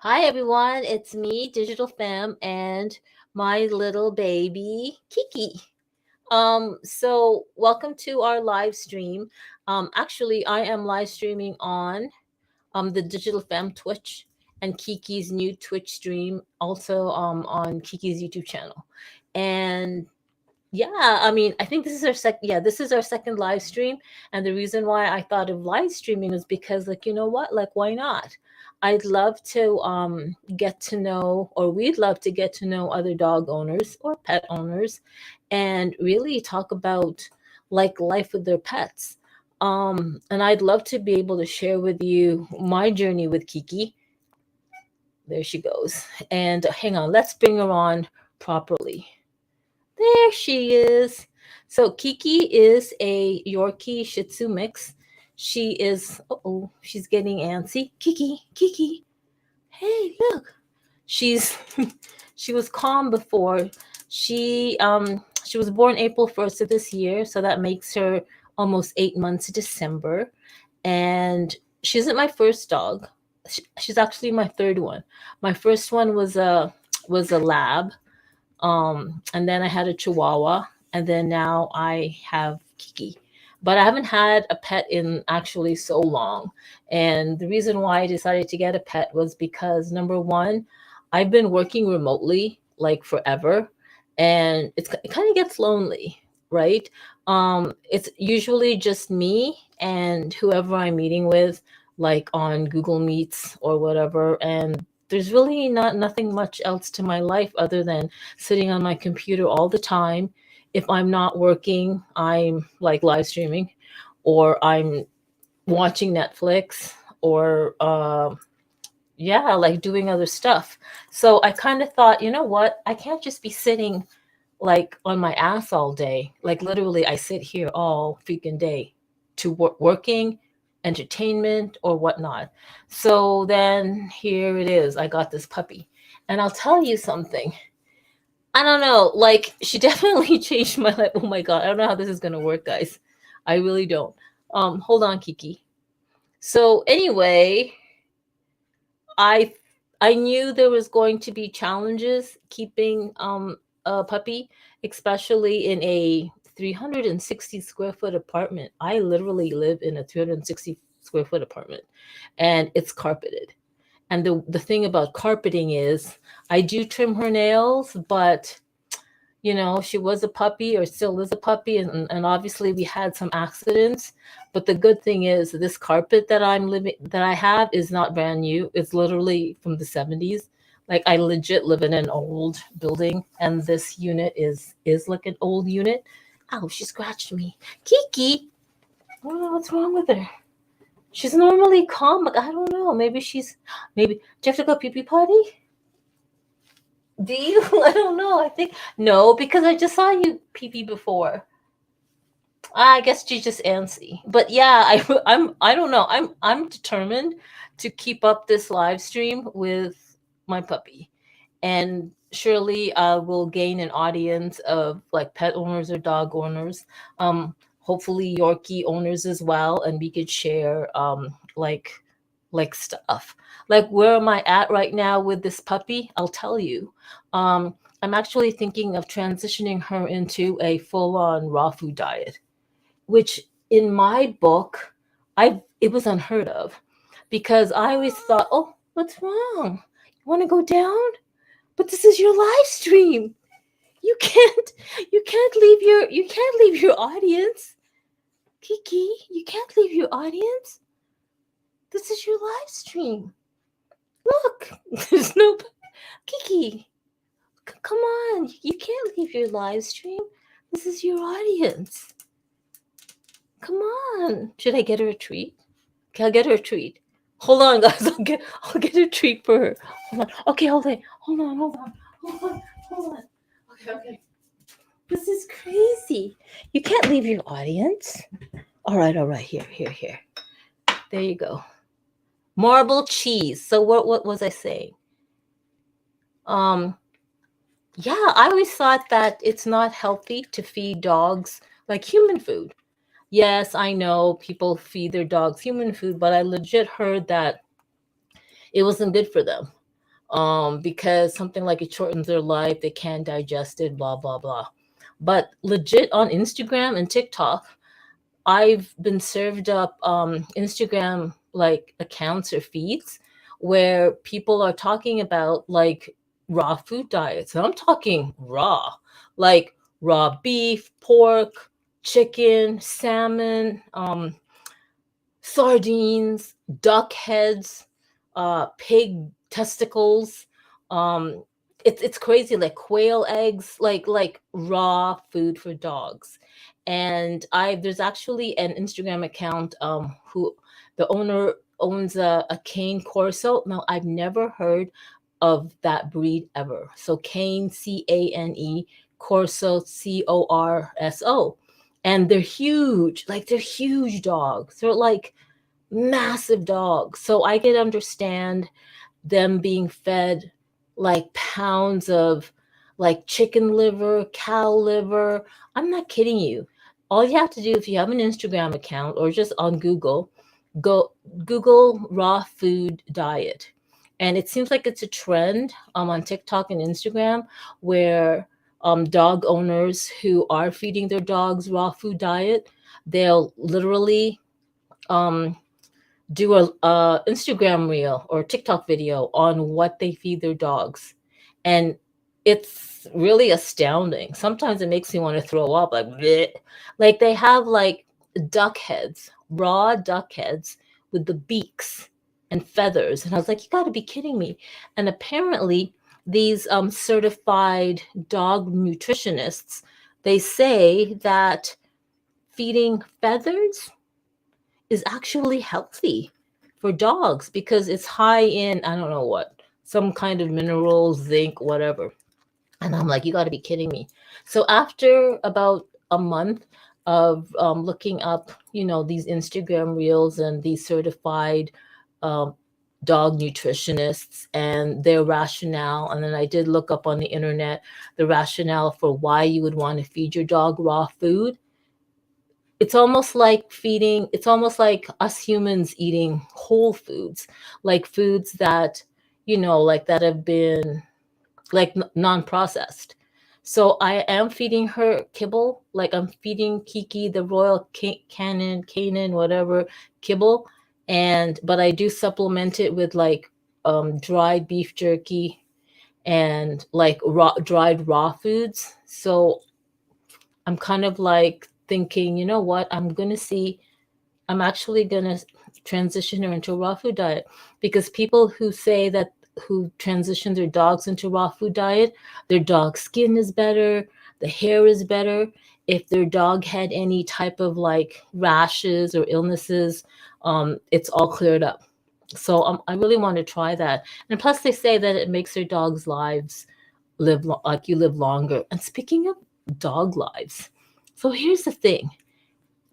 Hi everyone, it's me, Digital Femme, and my little baby KiKi. So welcome to our live stream. Actually, I am live streaming on the Digital Femme Twitch and KiKi's new Twitch stream, also on KiKi's YouTube channel. And yeah, I mean, I think this is our this is our second live stream. And the reason why I thought of live streaming is because, like, you know what? Like, why not? I'd love to get to know, or we'd love to get to know other dog owners or pet owners and really talk about like life with their pets. And I'd love to be able to share with you my journey with KiKi. There she goes. And hang on, let's bring her on properly. There she is. So KiKi is a Yorkie Shih Tzu mix. She is, oh, she's getting antsy. KiKi. Hey, look. She's she was calm before. She was born April 1st of this year, so that makes her almost 8 months December. And she isn't my first dog. She's actually my third one. My first one was a lab, and then I had a Chihuahua, and then now I have KiKi. But I haven't had a pet in actually so long. And the reason why I decided to get a pet was because number one, I've been working remotely like forever, and it kind of gets lonely, right? It's usually just me and whoever I'm meeting with, like on Google Meets or whatever, and there's really nothing much else to my life other than sitting on my computer all the time. If I'm not working, I'm like live streaming, or I'm watching Netflix, or yeah, like doing other stuff. So I kind of thought, you know what? I can't just be sitting like on my ass all day. Like literally, I sit here all freaking day to working, entertainment, or whatnot. So then here it is. I got this puppy. And I'll tell you something. I don't know. Like, she definitely changed my life. Oh my God. I don't know how this is going to work, guys. I really don't. Hold on, KiKi. So anyway, I I knew there was going to be challenges keeping a puppy, especially in a 360 square foot apartment. I literally live in a 360 square foot apartment, and it's carpeted. And the thing about carpeting is I do trim her nails, but she was a puppy or still is a puppy, and obviously we had some accidents. But the good thing is this carpet that I have is not brand new. It's literally from the 70s. Like, I legit live in an old building, and this unit is like an old unit. Ow, she scratched me. KiKi, I don't know what's wrong with her. She's normally calm, but I don't know. Maybe do you have to go pee pee potty? Do you? I don't know. I think no, because I just saw you pee pee before. I guess she's just antsy. But yeah, I don't know. I'm determined to keep up this live stream with my puppy. And surely I will gain an audience of like pet owners or dog owners. Hopefully Yorkie owners as well, and we could share like stuff. Like, where am I at right now with this puppy? I'll tell you. I'm actually thinking of transitioning her into a full-on raw food diet, which in my book, I it was unheard of, because I always thought, oh, what's wrong? You want to go down? But this is your live stream. You can't you can't leave your audience. KiKi, you can't leave your audience. This is your live stream. Look, there's no KiKi. Come on, you can't leave your live stream. This is your audience. Come on. Should I get her a treat? Okay, I'll get her a treat. Hold on, guys. I'll get a treat for her. Hold on. Okay, hold on. Okay. This is crazy. You can't leave your audience. All right. Here. There you go. Marble cheese. So what was I saying? Yeah, I always thought that it's not healthy to feed dogs like human food. Yes, I know people feed their dogs human food, but I legit heard that it wasn't good for them. because something like it shortens their life, they can't digest it, blah blah blah. But legit on Instagram and TikTok, I've been served up Instagram like accounts or feeds where people are talking about like raw food diets. And I'm talking raw, like raw beef, pork, chicken, salmon, sardines, duck heads, pig testicles. Um, it's crazy, like quail eggs, like raw food for dogs. And I there's actually an Instagram account who the owner owns a cane corso. Now I've never heard of that breed ever. So cane, cane, corso, corso, and they're huge, like they're huge dogs. They're like massive dogs. So I can understand them being fed like pounds of like chicken liver, cow liver. I'm not kidding you. All you have to do if you have an Instagram account or just on Google, go Google raw food diet. And it seems like it's a trend on TikTok and Instagram where dog owners who are feeding their dogs raw food diet, they'll literally um, do a Instagram reel or TikTok video on what they feed their dogs, and it's really astounding. Sometimes it makes me want to throw up, like bleh. Like they have like duck heads, raw duck heads with the beaks and feathers, and I was like, you got to be kidding me! And apparently, these certified dog nutritionists, they say that feeding feathers is actually healthy for dogs because it's high in, I don't know what, some kind of minerals, zinc, whatever. And I'm like, you got to be kidding me. So after about a month of looking up, these Instagram reels and these certified um, dog nutritionists and their rationale, and then I did look up on the internet the rationale for why you would want to feed your dog raw food. It's almost like us humans eating whole foods, like foods that, like that have been like non-processed. So I am feeding her kibble, like I'm feeding KiKi the royal Canin, whatever kibble. And but I do supplement it with like dried beef jerky and like dried raw foods. So I'm kind of like thinking, you know what, I'm actually gonna transition her into a raw food diet, because people who say that, who transition their dogs into raw food diet, their dog skin is better, the hair is better. If their dog had any type of like rashes or illnesses, it's all cleared up. So I really want to try that. And plus, they say that it makes their dogs' lives like you live longer. And speaking of dog lives, so here's the thing: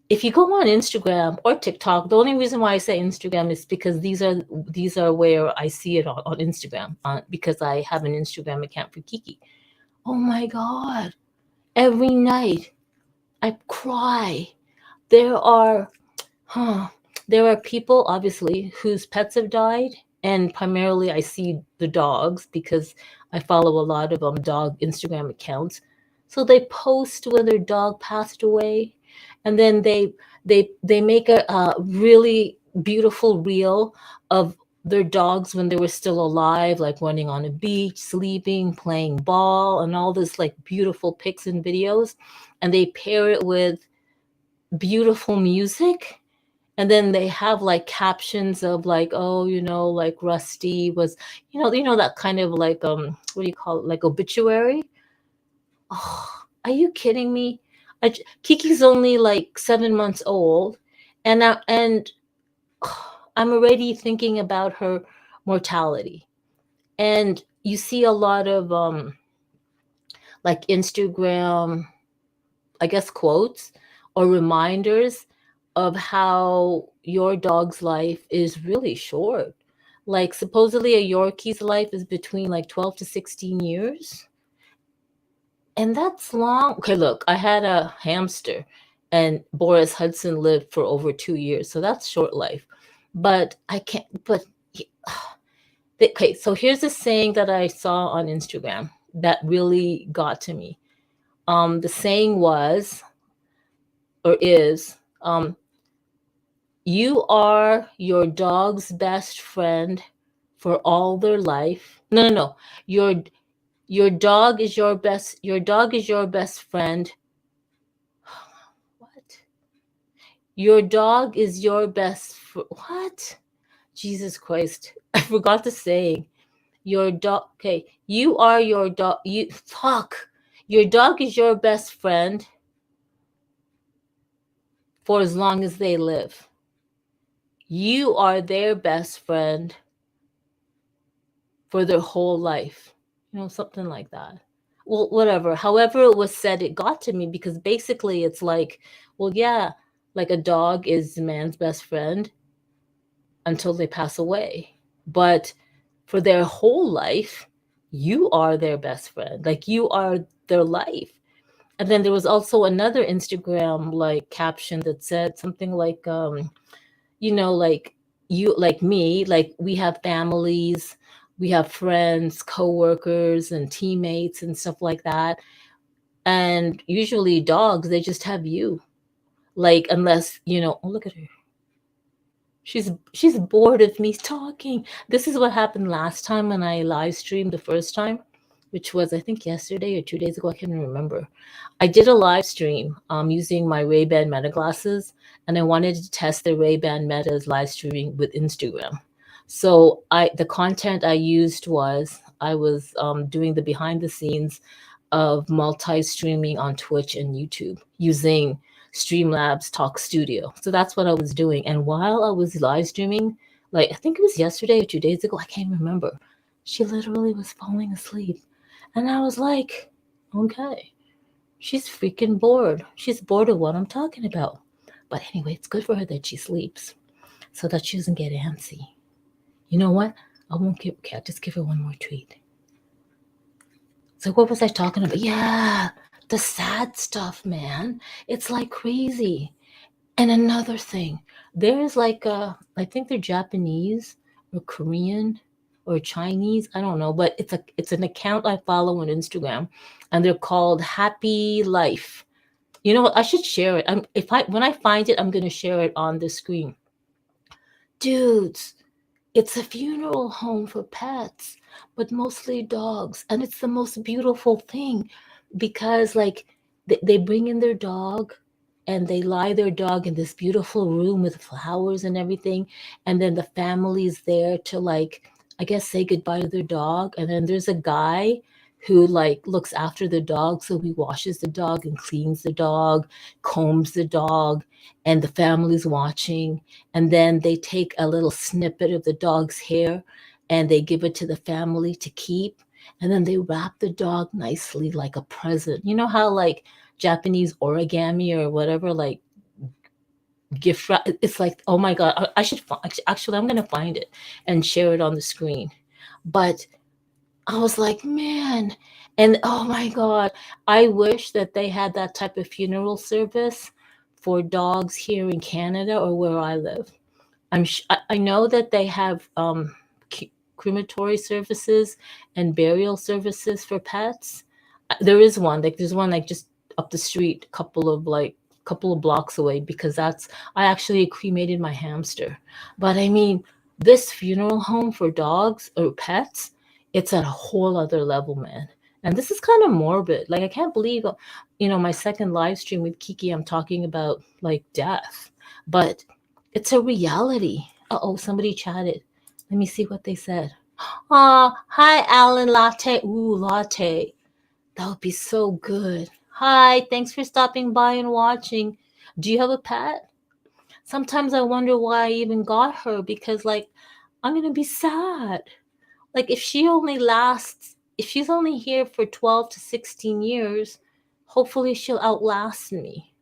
if you go on Instagram or TikTok, the only reason why I say Instagram is because these are where I see it on Instagram, because I have an Instagram account for KiKi. Oh my God. Every night I cry. There are, huh, there are people obviously whose pets have died, and primarily I see the dogs because I follow a lot of dog Instagram accounts. So they post when their dog passed away, and then they make a really beautiful reel of their dogs when they were still alive, like running on a beach, sleeping, playing ball, and all this like beautiful pics and videos, and they pair it with beautiful music. And then they have like captions of like, oh, like Rusty was, that kind of like what do you call it, like obituary. Oh, are you kidding me? Kiki's only like 7 months old, and I'm already thinking about her mortality. And you see a lot of like Instagram, I guess, quotes or reminders of how your dog's life is really short. Like supposedly a Yorkie's life is between like 12 to 16 years. And that's long. Okay, look, I had a hamster and Boris Hudson lived for over 2 years. So that's short life. But I can't, but Okay, so here's a saying that I saw on Instagram that really got to me. The saying was, or is, you are your dog's best friend for all their life. No, no, no. Your dog is your best friend. What? Your dog is your what? Jesus Christ. I forgot the saying. Your dog, okay, you are your dog, fuck. Your dog is your best friend for as long as they live. You are their best friend for their whole life. Something like that. Well, whatever. However it was said, it got to me because basically it's like, well, yeah, like a dog is man's best friend until they pass away. But for their whole life, you are their best friend. Like you are their life. And then there was also another Instagram like caption that said something like, like you, like me, like we have families, we have friends, coworkers, and teammates and stuff like that. And usually dogs, they just have you. Like unless, oh, look at her. She's bored of me talking. This is what happened last time when I live streamed the first time, which was I think yesterday or 2 days ago. I can't remember. I did a live stream using my Ray-Ban Meta glasses, and I wanted to test the Ray-Ban Meta's live streaming with Instagram. So the content I used was I was doing the behind the scenes of multi-streaming on Twitch and YouTube using Streamlabs Talk Studio. So that's what I was doing. And while I was live streaming, like I think it was yesterday or 2 days ago, I can't remember, she literally was falling asleep. And I was like, okay, she's freaking bored. She's bored of what I'm talking about. But anyway, it's good for her that she sleeps so that she doesn't get antsy. You know what? I won't give, okay, I'll just give her one more treat. So what was I talking about? Yeah, the sad stuff, man. It's like crazy. And another thing, there's like I think they're Japanese or Korean or Chinese, I don't know, but it's an account I follow on Instagram, and they're called Happy Life. You know what? I should share it. When I find it, I'm gonna share it on the screen. Dudes, it's a funeral home for pets, but mostly dogs. And it's the most beautiful thing because, like, they bring in their dog and they lie their dog in this beautiful room with flowers and everything. And then the family's there to, like, I guess, say goodbye to their dog. And then there's a guy who, like, looks after the dog. So he washes the dog and cleans the dog, combs the dog, and the family's watching. And then they take a little snippet of the dog's hair and they give it to the family to keep. And then they wrap the dog nicely like a present. You know how like Japanese origami or whatever, like gift wrap, it's like, oh my God, I should actually, I'm going to find it and share it on the screen. But I was like, man, and oh my God, I wish that they had that type of funeral service for dogs here in Canada or where I live. I know that they have crematory services and burial services for pets. There is one, like there's one like just up the street, couple of blocks away, because I actually cremated my hamster. But I mean, this funeral home for dogs or pets, it's at a whole other level, man. And this is kind of morbid. Like I can't believe, my second live stream with KiKi, I'm talking about like death, but it's a reality. Uh-oh, somebody chatted. Let me see what they said. Hi, Alan Latte. Ooh, latte. That would be so good. Hi, thanks for stopping by and watching. Do you have a pet? Sometimes I wonder why I even got her, because, like, I'm going to be sad. Like, if she's only here for 12 to 16 years, hopefully she'll outlast me.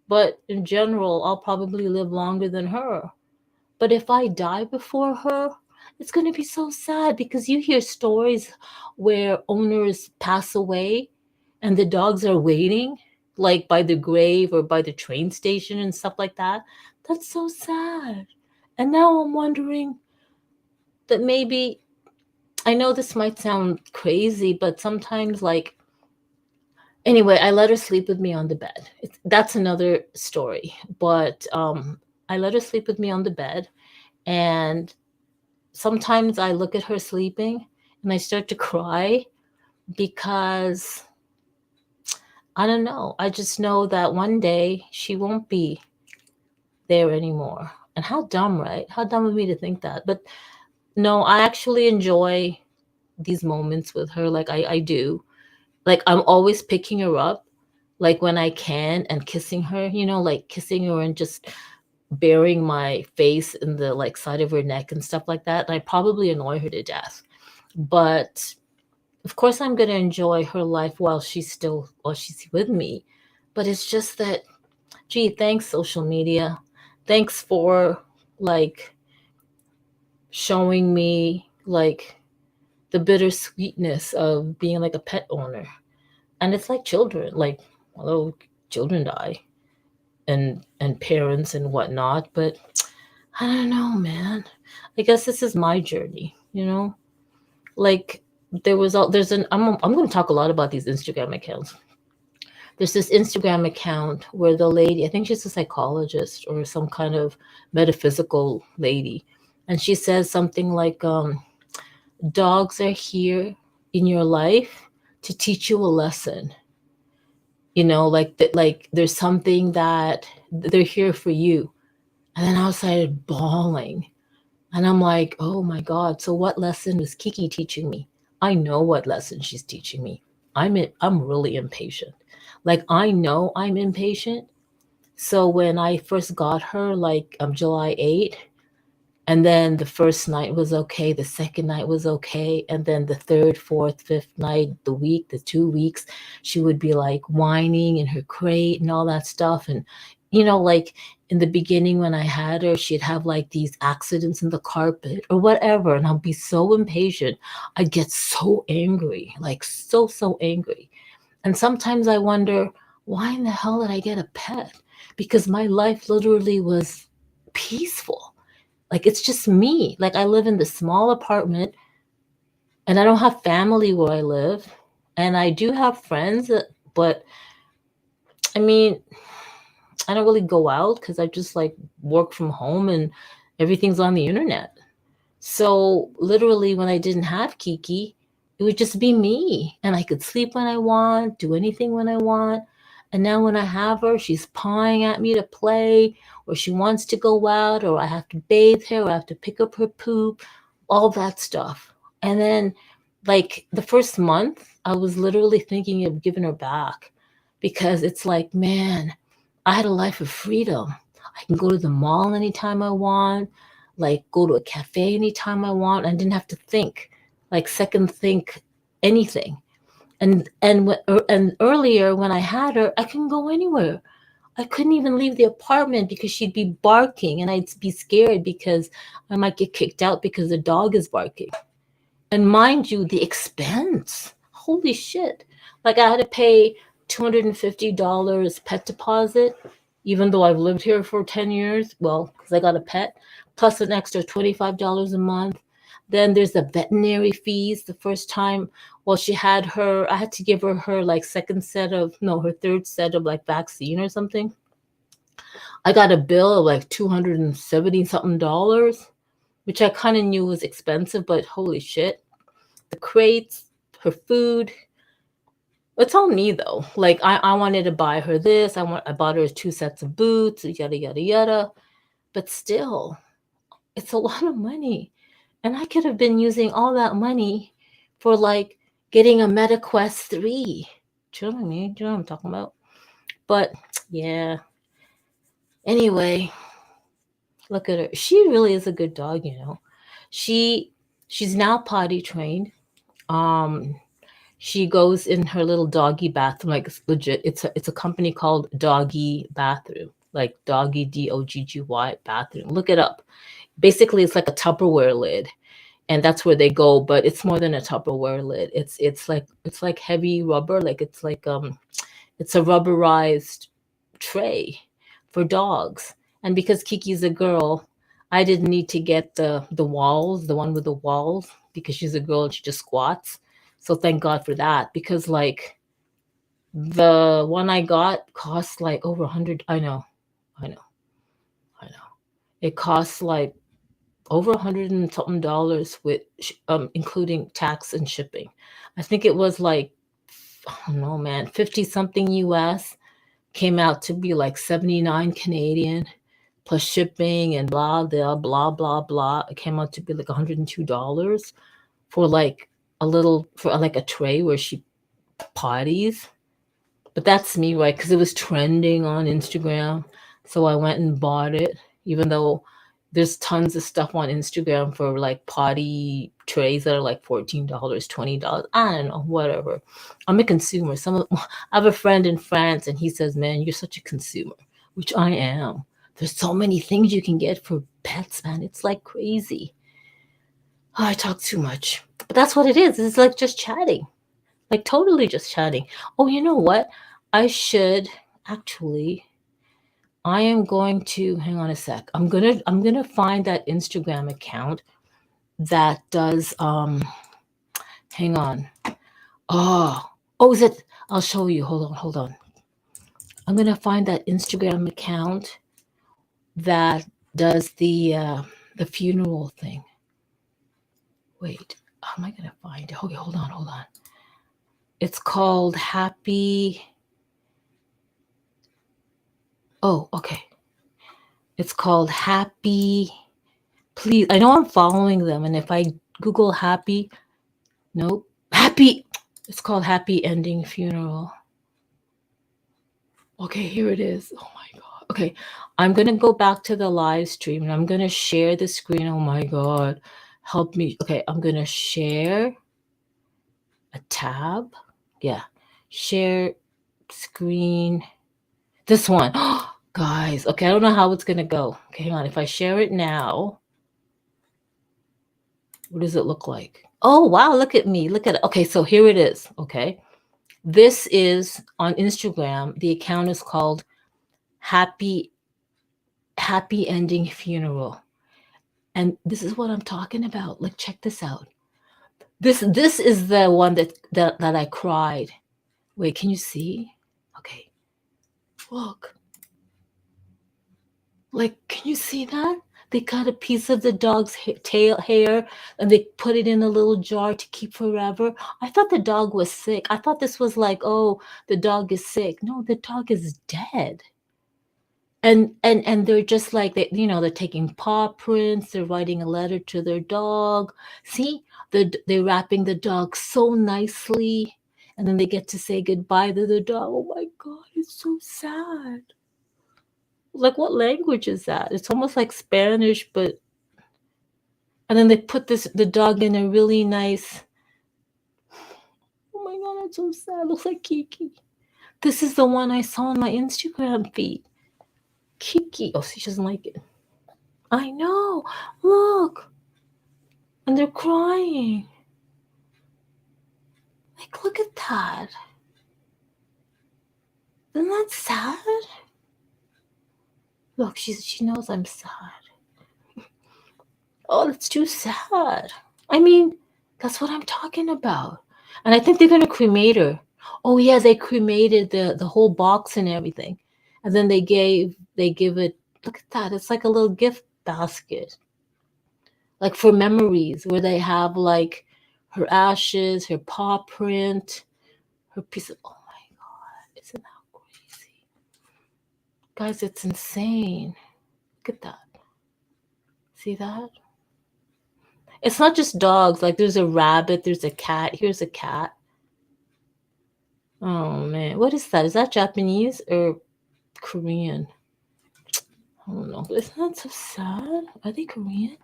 But in general, I'll probably live longer than her. But if I die before her, it's going to be so sad, because you hear stories where owners pass away and the dogs are waiting, like by the grave or by the train station and stuff like that. That's so sad. And now I'm wondering that maybe I know this might sound crazy, but sometimes, like, anyway, I let her sleep with me on the bed. That's another story. But I let her sleep with me on the bed. And sometimes I look at her sleeping and I start to cry because I don't know. I just know that one day she won't be there anymore. And how dumb, right? How dumb of me to think that. But no, I actually enjoy these moments with her. Like, I do. Like, I'm always picking her up, like when I can, and kissing her, like kissing her and just burying my face in the like side of her neck and stuff like that. And I probably annoy her to death. But of course I'm gonna enjoy her life while she's with me. But it's just that, gee, thanks social media. Thanks for like showing me like the bittersweetness of being like a pet owner. And it's like children, like, although children die, and parents and whatnot, but I don't know, man. I guess this is my journey. Like, there's an I'm going to talk a lot about these Instagram accounts. There's this Instagram account where the lady, I think she's a psychologist or some kind of metaphysical lady, and she says something like, dogs are here in your life to teach you a lesson. Like that, like there's something that they're here for you. And then I started bawling. And I'm like, oh my God. So what lesson was KiKi teaching me? I know what lesson she's teaching me. I'm really impatient. Like, I know I'm impatient. So when I first got her, like, July 8th, and then the first night was okay, the second night was okay, and then the third, fourth, fifth night, the 2 weeks, she would be like whining in her crate and all that stuff. And like, in the beginning when I had her, she'd have like these accidents in the carpet or whatever, and I'd be so impatient. I'd get so angry, like so angry. And sometimes I wonder, why in the hell did I get a pet? Because my life literally was peaceful. Like, it's just me. Like, I live in this small apartment, and I don't have family where I live. And I do have friends, but I mean, I don't really go out because I just like work from home and everything's on the internet. So literally, when I didn't have KiKi, it would just be me, and I could sleep when I want, do anything when I want. And now when I have her, she's pawing at me to play, or she wants to go out, or I have to bathe her, or I have to pick up her poop, all that stuff. And then, like, the first month, I was literally thinking of giving her back because it's like, man, I had a life of freedom. I can go to the mall anytime I want, like go to a cafe anytime I want. I didn't have to think, like second think anything. And earlier when I had her, I couldn't go anywhere. I couldn't even leave the apartment because she'd be barking, and I'd be scared because I might get kicked out because the dog is barking. And mind you, the expense. Holy shit. Like, I had to pay $250 pet deposit, even though I've lived here for 10 years. Well, because I got a pet, plus an extra $25 a month. Then there's the veterinary fees the first time. Well, she had her, I had to give her like second set of, no, her third set of like vaccine or something. I got a bill of like 270 something dollars, which I kind of knew was expensive, but holy shit. The crates, her food. It's all me though. Like, I wanted to buy her this. I bought her 2 sets of boots, yada yada yada. But still, it's a lot of money. And I could have been using all that money for like getting a MetaQuest 3. Do you know what I mean? Do you know what I'm talking about? But yeah. Anyway, look at her. She really is a good dog. She she's now potty trained. Um she goes in her little doggy bathroom, like, it's legit. It's a company called Doggy Bathroom, like Doggy Doggy bathroom. Look it up. Basically, it's like a Tupperware lid, and that's where they go. But it's more than a Tupperware lid. It's like heavy rubber, like it's a rubberized tray for dogs. And because KiKi's a girl, I didn't need to get the walls, the one with the walls, because she's a girl and she just squats. So thank God for that, because like the one I got cost like over 100. I know, I know. It costs like over 100 and something dollars with including tax and shipping. I think it was like, I don't know, man, 50 something US, came out to be like 79 Canadian plus shipping and blah blah blah blah blah. It came out to be like $102 for like a little, for like a tray where she potties. But that's me, right? Because it was trending on Instagram. So I went and bought it, even though there's tons of stuff on Instagram for like potty trays that are like $14, $20. I don't know, whatever. I'm a consumer. I have a friend in France and he says, man, you're such a consumer, which I am. There's so many things you can get for pets, man. It's like crazy. Oh, I talk too much. But that's what it is. It's like just chatting. Like totally just chatting. Oh, you know what? I should actually, I am going to hang on a sec. I'm gonna find that Instagram account that does hang on. Oh, oh, is it? I'll show you. Hold on. I'm gonna find that Instagram account that does the funeral thing. Wait, how am I gonna find it? Okay, hold on. It's called Happy. Oh, okay. It's called Happy. Please, I know I'm following them, and if I Google Happy, nope, Happy. It's called Happy Ending Funeral. Okay, here it is. Oh my god. Okay, I'm gonna go back to the live stream and I'm gonna share the screen. Oh my god, help me. Okay, I'm gonna share a tab. Yeah, share screen. This one. Guys, okay, I don't know how it's gonna go. Okay, hang on. If I share it now, what does it look like? Oh, wow, look at me. Look at it. Okay, so here it is. Okay. This is on Instagram. The account is called Happy Ending Funeral. And this is what I'm talking about. Like, check this out. This is the one that I cried. Wait, can you see? Okay. Look. Like, can you see that? They cut a piece of the dog's tail hair and they put it in a little jar to keep forever. I thought the dog was sick. I thought this was like, oh, the dog is sick. No, the dog is dead. And they're just like, they're taking paw prints. They're writing a letter to their dog. See, they're wrapping the dog so nicely, and then they get to say goodbye to the dog. Oh my god, it's so sad. Like, what language is that? It's almost like Spanish, but and then they put the dog in a really nice. Oh my god, that's so sad. It looks like KiKi. This is the one I saw on my Instagram feed. KiKi. Oh, she doesn't like it. I know. Look, and they're crying. Like, look at that. Isn't that sad? Look, she knows I'm sad. Oh, that's too sad. I mean, that's what I'm talking about. And I think they're gonna cremate her. Oh yeah, they cremated the whole box and everything. And then they give it, look at that. It's like a little gift basket. Like for memories, where they have like her ashes, her paw print, her piece of, oh my god, isn't that crazy? Guys, it's insane. Look at that. See that? It's not just dogs. Like there's a rabbit, there's a cat. Here's a cat. Oh man, what is that? Is that Japanese or Korean? I don't know. But isn't that so sad? Are they Korean?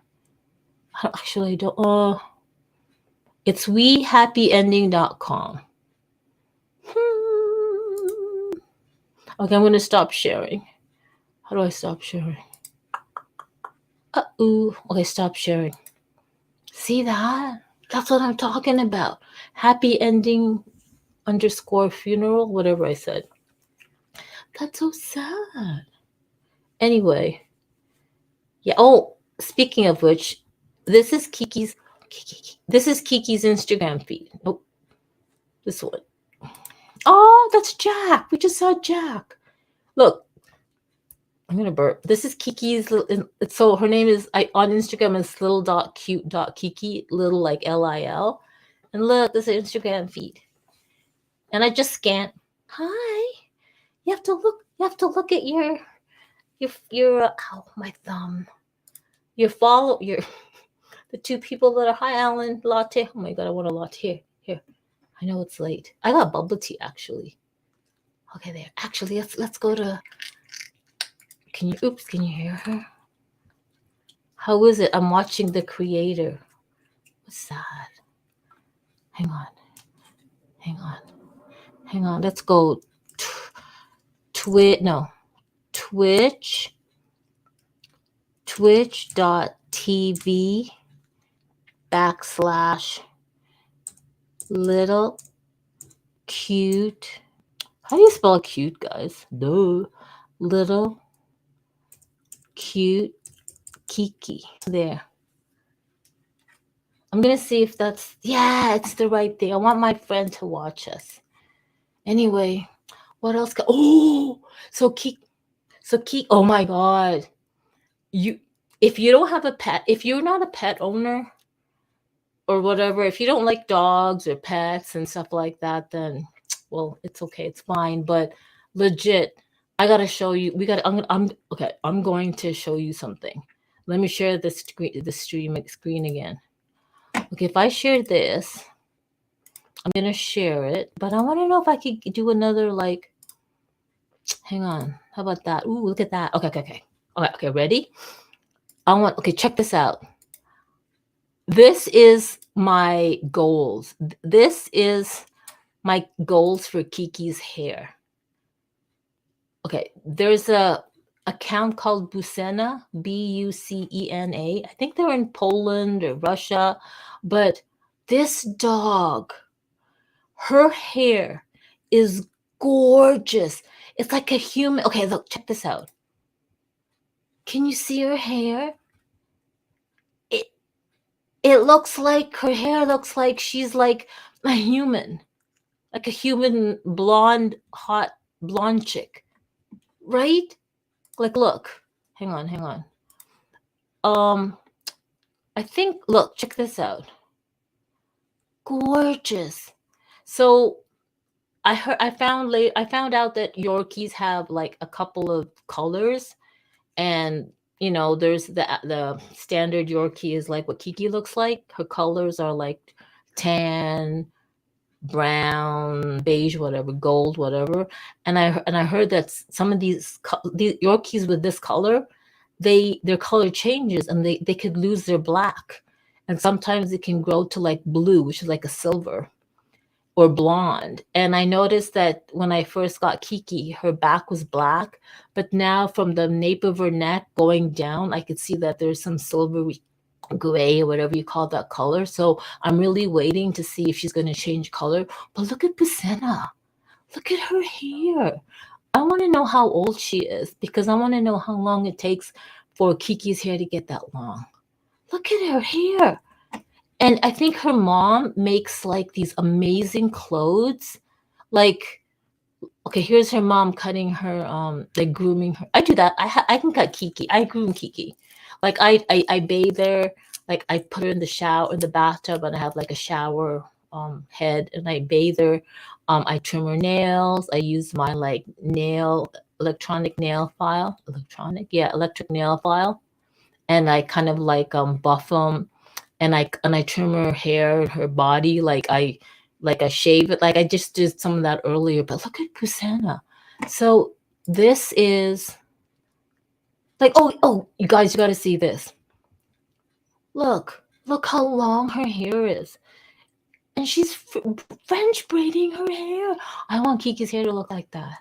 Actually, I don't. It's wehappyending.com. Okay, I'm gonna stop sharing. How do I stop sharing? Okay, stop sharing. See that? That's what I'm talking about. Happy ending _ funeral, whatever I said. That's so sad. Anyway, yeah. Oh, speaking of which, this is Kiki's Instagram feed. Oh, this one. Oh, that's Jack. We just saw Jack. Look, I'm gonna burp. This is Kiki's. So her name is on Instagram is little.cute.kiki, little like LIL. And look, this is Instagram feed. And I just scanned. Hi. You have to look. You have to look at your. Ow, my thumb. Your the two people that are. Hi, Alan. Latte. Oh my god, I want a latte. Here. I know it's late. I got bubble tea actually. Okay, there. Actually, let's go to. Can you hear her? How is it? I'm watching the creator. What's that? Hang on. Let's go. Twitch. Twitch.tv / little cute. How do you spell cute, guys? Duh. Little cute Kiki. There. I'm gonna see if that's it's the right thing. I want my friend to watch us. Anyway, what else? So Kiki. Oh my god. If you don't have a pet, if you're not a pet owner or whatever, if you don't like dogs or pets and stuff like that, then well, it's okay, it's fine. But legit, I gotta show you. I'm going to show you something. Let me share the screen again. Okay, if I share this, I'm gonna share it, but I want to know if I could do another like. Hang on, how about that? Ooh, look at that. Okay, ready? Okay, check this out. This is my goals. This is my goals for Kiki's hair. Okay, there's a account called Bucena, Bucena. I think they're in Poland or Russia, but this dog, her hair is gorgeous. It's like a human. Okay, look, check this out. Can you see her hair? It looks like her hair looks like she's like a human blonde, hot blonde chick, right? Like, look, hang on. I think, look, check this out. Gorgeous. So I found out that Yorkies have like a couple of colors, and there's the standard Yorkie is like what Kiki looks like. Her colors are like tan, brown, beige, whatever, gold, whatever. And I heard that some of these Yorkies with this color, their color changes and they could lose their black, and sometimes it can grow to like blue, which is like a silver, or blonde. And I noticed that when I first got Kiki, her back was black, but now from the nape of her neck going down, I could see that there's some silvery gray or whatever you call that color. So I'm really waiting to see if she's going to change color. But look at Bucena. Look at her hair. I want to know how old she is, because I want to know how long it takes for Kiki's hair to get that long. Look at her hair. And I think her mom makes like these amazing clothes. Like, okay, here's her mom cutting her, like grooming her. I do that. I can cut Kiki. I groom Kiki. Like I bathe her. Like I put her in the bathtub, and I have like a shower head, and I bathe her. I trim her nails. I use my like electric nail file, and I kind of like buff them, and I trim her hair, her body, like I shave it. Like I just did some of that earlier. But look at Bucena. So this is like, oh, you guys, you got to see this. Look how long her hair is. And she's French braiding her hair. I want Kiki's hair to look like that.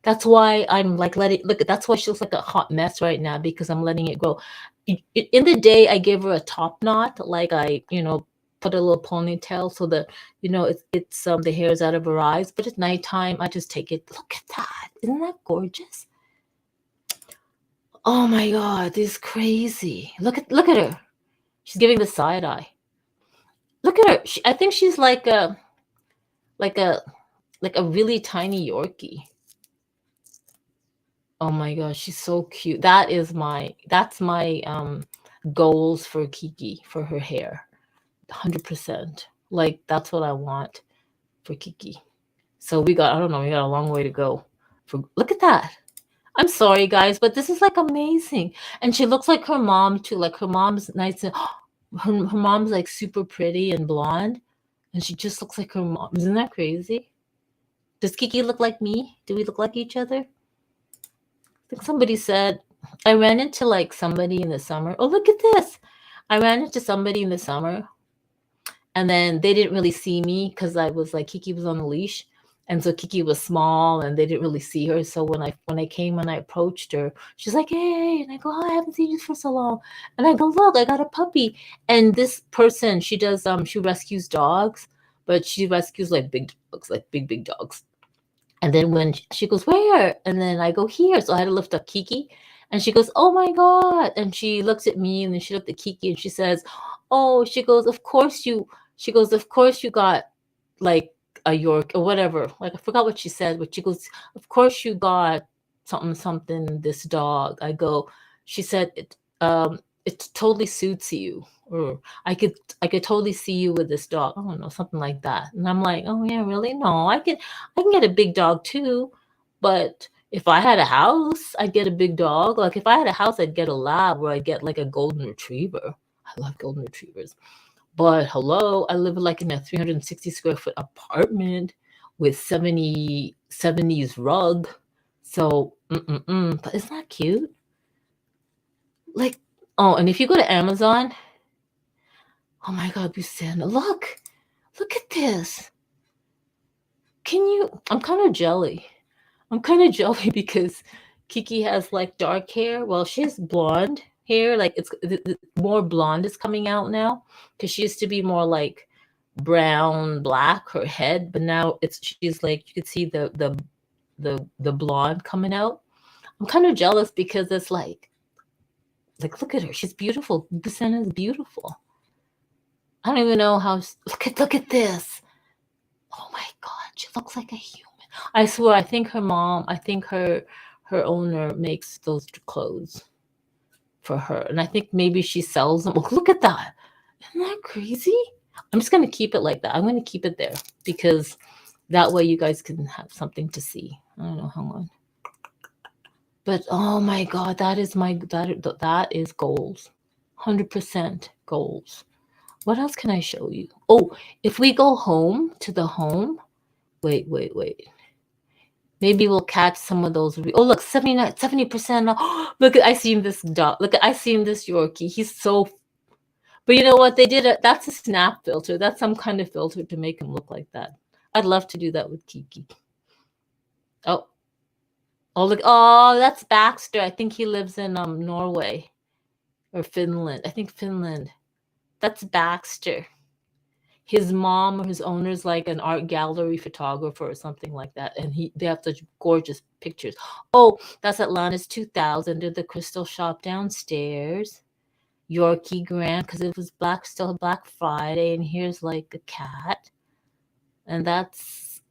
That's why I'm like that's why she looks like a hot mess right now, because I'm letting it grow. In the day, I give her a top knot, like I, put a little ponytail so that, it's the hair's out of her eyes. But at nighttime, I just take it. Look at that. Isn't that gorgeous? Oh my God, this is crazy. Look at her. She's giving the side eye. Look at her. I think she's like a like a really tiny Yorkie. Oh my gosh, she's so cute. That's my goals for KiKi for her hair. 100%. Like that's what I want for KiKi. So I don't know, we got a long way to go. Look at that. I'm sorry guys, but this is like amazing. And she looks like her mom too. Like her mom's nice and her mom's like super pretty and blonde. And she just looks like her mom. Isn't that crazy? Does KiKi look like me? Do we look like each other? I think somebody said I ran into like somebody in the summer. Oh, look at this. I ran into somebody in the summer and then they didn't really see me because I was like KiKi was on the leash. And so KiKi was small and they didn't really see her. So when I came and I approached her, she's like, "Hey," and I go, "Oh, I haven't seen you for so long." And I go, "Look, I got a puppy." And this person, she rescues dogs, but she rescues like big dogs, like big dogs. And then when she goes, "Where?" And then I go, "Here." So I had to lift up KiKi. And she goes, "Oh my God." And she looks at me and then she looked at KiKi and she says, "Oh," she goes, "Of course you got like a York or whatever." Like I forgot what she said, but she goes, "Of course you got something, this dog." She said, it totally suits you. Or I could totally see you with this dog. I don't know, something like that. And I'm like, "Oh yeah, really? No, I can get a big dog too, but if I had a house, I'd get a big dog. Like if I had a house, I'd get a lab or I'd get like a golden retriever. I love golden retrievers. But hello, I live like in a 360 square foot apartment with 70s rug. So, but isn't that cute? Like, oh, and if you go to Amazon, oh my God, Busanna, look at this. I'm kind of jelly. I'm kind of jelly because KiKi has like dark hair. Well, she has blonde hair. Like more blonde is coming out now because she used to be more like brown, black, her head, but now she's like you could see the blonde coming out. I'm kind of jealous because it's like look at her. She's beautiful. Busanna is beautiful. I don't even know how. Look at this. Oh my God, she looks like a human. I swear, I think her owner makes those clothes for her. And I think maybe she sells them. Look at that. Isn't that crazy? I'm just going to keep it like that. I'm going to keep it there because that way you guys can have something to see. I don't know, hang on. But oh my God, that is goals. 100% goals. What else can I show you? Oh, if we go home to the home, wait. Maybe we'll catch some of those. Oh, look, 70%. Look, I seen this dog. Look, I seen this Yorkie. He's so. But you know what? That's a snap filter. That's some kind of filter to make him look like that. I'd love to do that with KiKi. Oh, look. Oh, that's Baxter. I think he lives in Norway or Finland. I think Finland. That's Baxter. His mom or his owner's like an art gallery photographer or something like that, and they have such gorgeous pictures. Oh, that's Atlantis 2000. Did the crystal shop downstairs. Yorkie Grant, because it was still Black Friday, and here's like a cat, and that's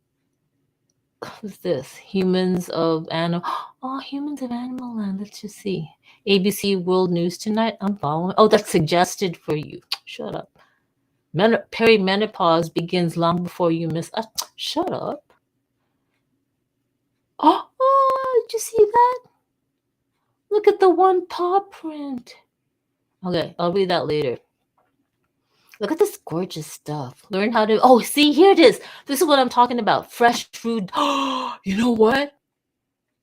what's this? Humans of Animal. Oh, Humans of Animal Land. Let's just see. ABC World News Tonight. I'm following. Oh, that's suggested for you. Shut up. Perimenopause begins long before you miss. Shut up. Oh, did you see that? Look at the one paw print. Okay, I'll read that later. Look at this gorgeous stuff. Learn how to. Oh, see, here it is. This is what I'm talking about. Fresh food. Oh, you know what?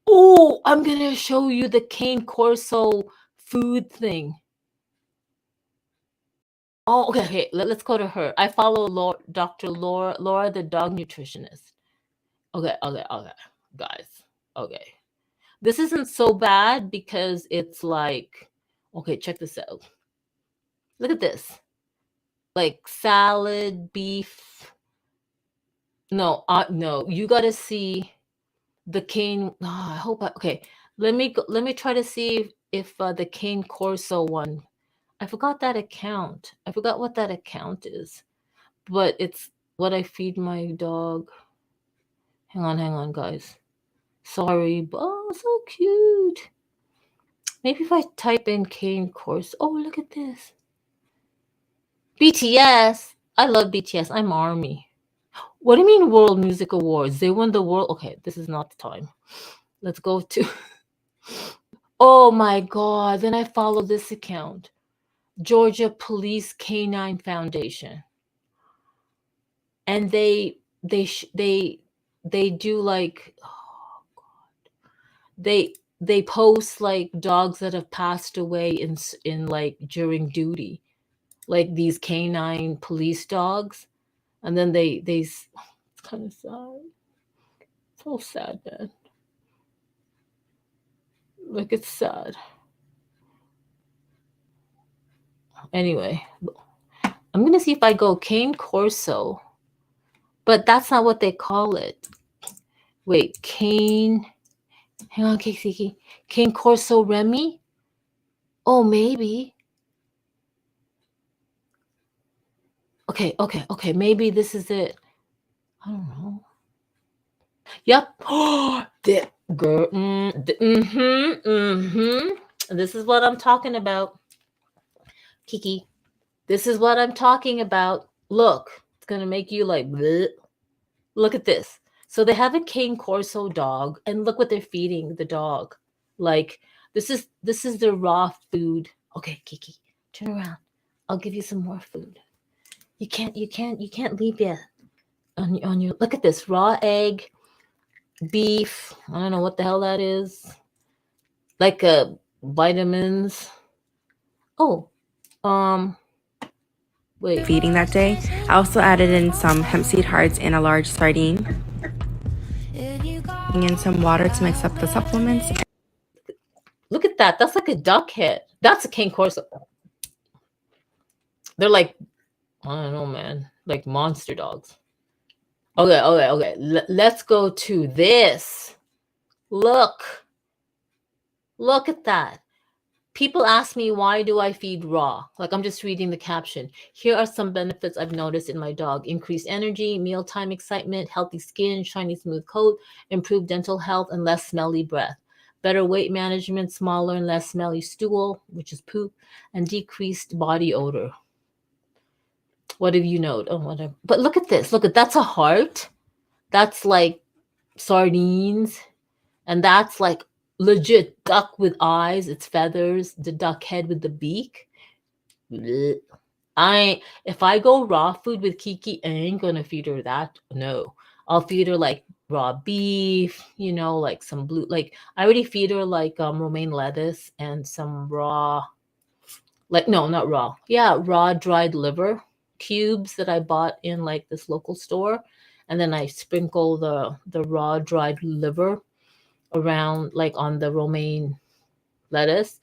Oh, I'm going to show you the cane corso food thing. Oh, okay. Let's go to her. I follow Dr. Laura, the dog nutritionist. Okay. Guys. Okay. This isn't so bad because it's like, okay, check this out. Look at this. Like salad, beef. No, you got to see the cane. Oh, I hope okay. Let me try to see if the Cane Corso one. I forgot that account. I forgot what that account is, but it's what I feed my dog. Hang on, guys. Sorry, but oh, so cute. Maybe if I type in Cane Corso. Oh, look at this. BTS. I love BTS. I'm Army. What do you mean World Music Awards? They won the world. Okay, this is not the time. Let's go to. Oh my God. Then I follow this account, Georgia Police Canine Foundation. And they do like, they post like dogs that have passed away in like during duty, like these canine police dogs. And then it's kind of sad. So sad, man. Like, it's sad. Anyway, I'm gonna see if I go Cane Corso, but that's not what they call it. Wait, Cane. Hang on, KiKi. Cane Corso Remy. Oh, maybe. Okay. Maybe this is it. I don't know. Yep. Oh, girl. This is what I'm talking about, KiKi. This is what I'm talking about. Look, it's gonna make you like, bleh. Look at this. So they have a Cane Corso dog, and look what they're feeding the dog. Like, this is the raw food. Okay, KiKi, turn around. I'll give you some more food. You can't leave yet. On your look at this raw egg, beef. I don't know what the hell that is. Like vitamins. Oh, um, wait. Feeding that day. I also added in some hemp seed hearts and a large sardine. And some water to mix up the supplements. Look at that. That's like a duck head. That's a Cane Corso. They're like, I don't know, man. Like monster dogs. Okay. Let's go to this. Look at that. People ask me, why do I feed raw? Like, I'm just reading the caption. Here are some benefits I've noticed in my dog: increased energy, mealtime excitement, healthy skin, shiny smooth coat, improved dental health, and less smelly breath. Better weight management, smaller and less smelly stool, which is poop, and decreased body odor. What have you noted? Oh, whatever. But look at this. Look at that's a heart. That's like sardines. And that's like legit duck with eyes, its feathers, the duck head with the beak. Blech. If I go raw food with KiKi, I ain't gonna feed her that. No. I'll feed her like raw beef, like some blue, like I already feed her like romaine lettuce and some raw, like, no, not raw. Yeah, raw dried liver cubes that I bought in like this local store. And then I sprinkle the raw dried liver around like on the romaine lettuce.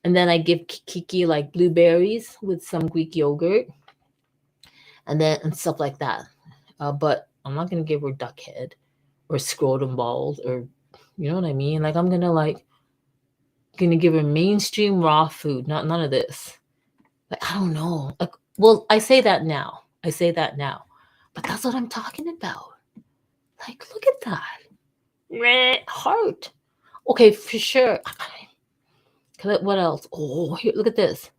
And then I give KiKi like blueberries with some Greek yogurt and stuff like that. But I'm not gonna give her duck head or scrotum balls, or you know what I mean? Like, I'm gonna give her mainstream raw food, not none of this. Like, I don't know. Like, well, I say that now. But that's what I'm talking about. Like, look at that. Heart. Okay, for sure. What else? Oh, here, look at this.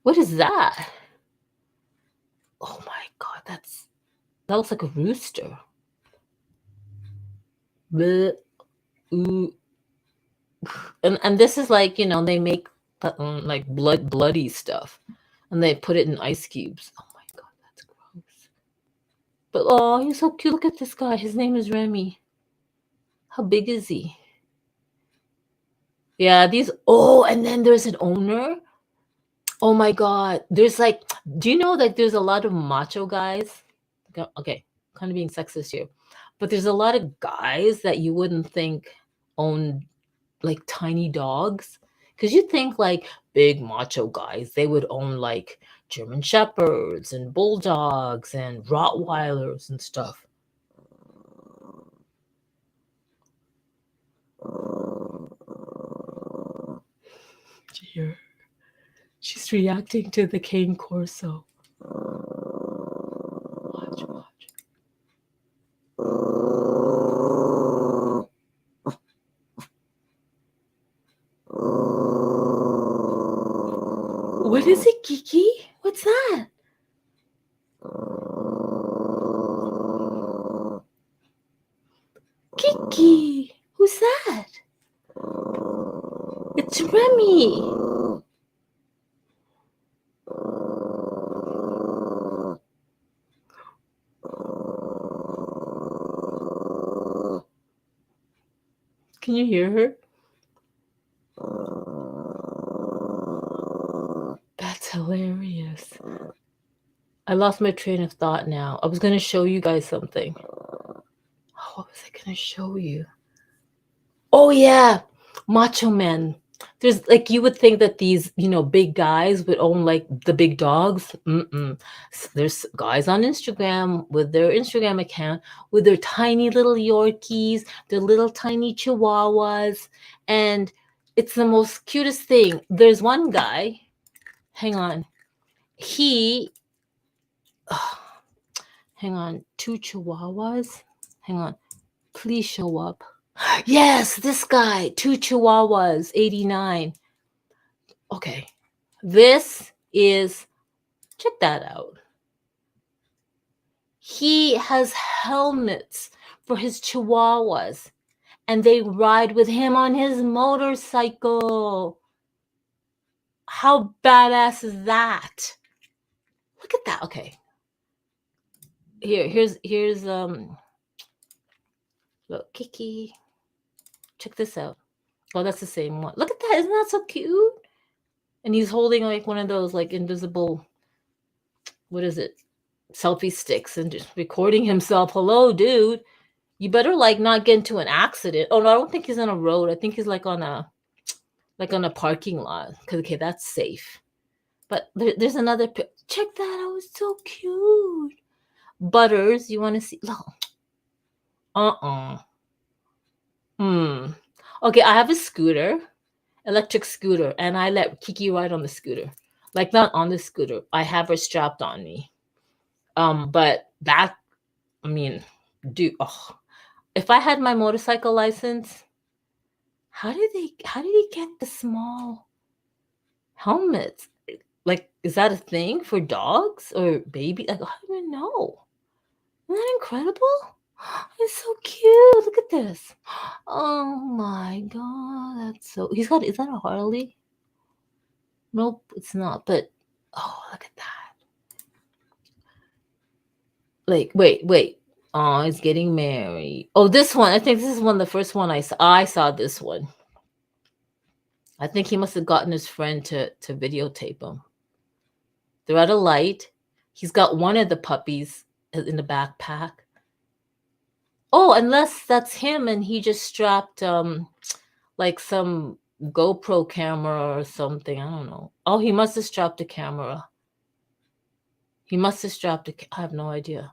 What is that? Oh my God, that looks like a rooster. Bleh, ooh. And this is like, they make like bloody stuff, and they put it in ice cubes. Oh my God, that's gross. But oh, he's so cute. Look at this guy. His name is Remy. How big is he? Yeah, these. Oh, and then there's an owner. Oh my God. There's like, do you know like there's a lot of macho guys? Okay, kind of being sexist here. But there's a lot of guys that you wouldn't think own like tiny dogs. Because you think like big macho guys, they would own like German Shepherds and Bulldogs and Rottweilers and stuff. Did you hear her? She's reacting to the cane corso. Watch, watch. What is it, KiKi? What's that? KiKi! Who's that? It's Remy. Can you hear her? That's hilarious. I lost my train of thought now. I was going to show you guys something. What was I going to show you? Oh, yeah. Macho men. There's like, you would think that these, big guys would own like the big dogs. There's guys on Instagram with their Instagram account with their tiny little Yorkies, their little tiny Chihuahuas. And it's the most cutest thing. There's one guy. Hang on. Hang on. 2 Chihuahuas. Hang on. Please show up. Yes, this guy. 2 Chihuahuas. 89. Okay. This is, check that out. He has helmets for his Chihuahuas, and they ride with him on his motorcycle. How badass is that? Look at that. Okay. Here's look, KiKi. Check this out. Oh, that's the same one. Look at that. Isn't that so cute? And he's holding like one of those like invisible, what is it? Selfie sticks and just recording himself. Hello, dude. You better like not get into an accident. Oh no, I don't think he's on a road. I think he's like on a parking lot. Cause okay, that's safe. But there's another. Check that out. It's so cute. Butters, you want to see? No. Okay, I have a scooter, electric scooter, and I let KiKi ride on the scooter. Like not on the scooter. I have her strapped on me. But that, I mean, if I had my motorcycle license, how did he get the small helmets? Like, is that a thing for dogs or baby? Like, I don't even know. Isn't that incredible? It's so cute. Look at this. Oh my god, that's so. Is that a Harley? Nope, it's not. But oh, look at that. Like, wait. Oh, he's getting married. Oh, this one. I think this is the first one I saw. I saw this one. I think he must have gotten his friend to videotape him. They're at a light. He's got one of the puppies in the backpack. Oh, unless that's him and he just strapped like some GoPro camera or something. I don't know. Oh, he must have strapped a camera. I have no idea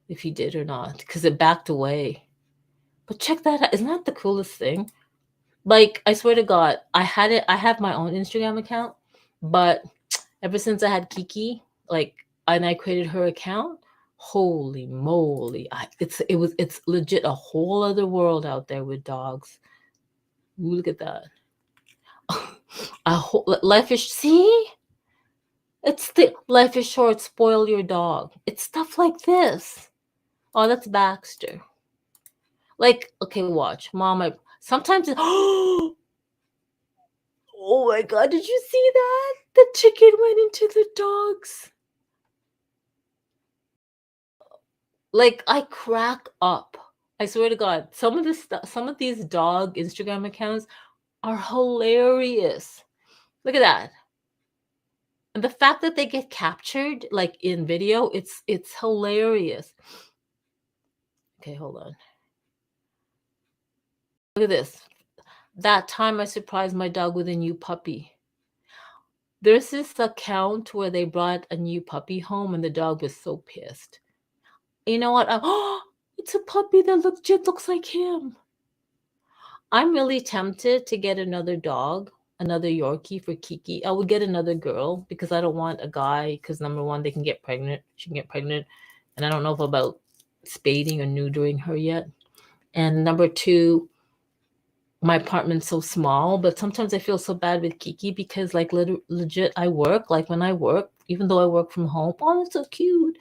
if he did or not because it backed away. But check that out. Isn't that the coolest thing? Like, I swear to God, I have my own Instagram account, but ever since I had KiKi, and I created her account, holy moly, it's legit a whole other world out there with dogs. Ooh, look at that. Life is, see? It's the life is short, spoil your dog. It's stuff like this. Oh, that's Baxter. Like, okay, watch. Mom, sometimes oh my god, did you see that? The chicken went into the dogs. Like, I crack up. I swear to God, some of these dog Instagram accounts are hilarious. Look at that. And the fact that they get captured like in video, it's hilarious. Okay, hold on. Look at this. That time I surprised my dog with a new puppy. There's this account where they brought a new puppy home and the dog was so pissed. You know what? It's a puppy that looks like him. I'm really tempted to get another dog, another Yorkie for Kiki. I would get another girl because I don't want a guy because number one, they can get pregnant. She can get pregnant. And I don't know if about spading or neutering her yet. And number two, my apartment's so small, but sometimes I feel so bad with Kiki because like legit I work, like when I work, even though I work from home, oh, that's so cute.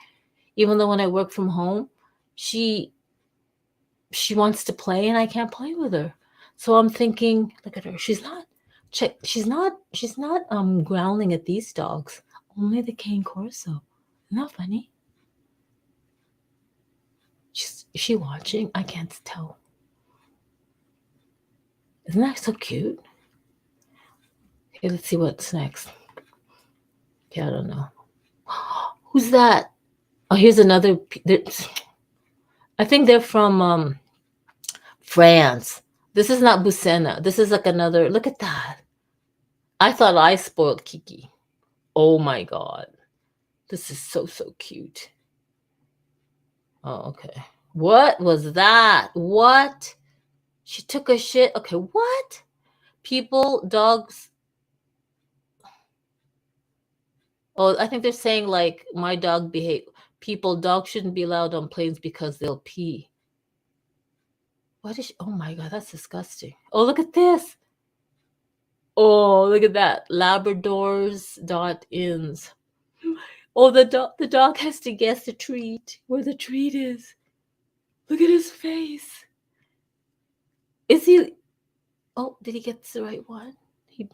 Even though when I work from home, she she wants to play and I can't play with her. So I'm thinking, look at her. She's not growling at these dogs. Only the cane corso. Isn't that funny? Is she watching? I can't tell. Isn't that so cute? Okay, let's see what's next. Okay, I don't know. Who's that? Oh, here's another. I think they're from France. This is not Busena. This is like another. Look at that. I thought I spoiled Kiki. Oh my god. This is so, so cute. Oh, okay. What was that? What? She took a shit. Okay, what? People, dogs. Oh, I think they're saying like my dog behave. People, dogs shouldn't be allowed on planes because they'll pee. What is she? Oh my god, that's disgusting. Oh, look at this. Oh, look at that. Labradors.ins. Oh, the dog has to guess the treat. Where the treat is. Look at his face. Is he? Oh, did he get the right one? He.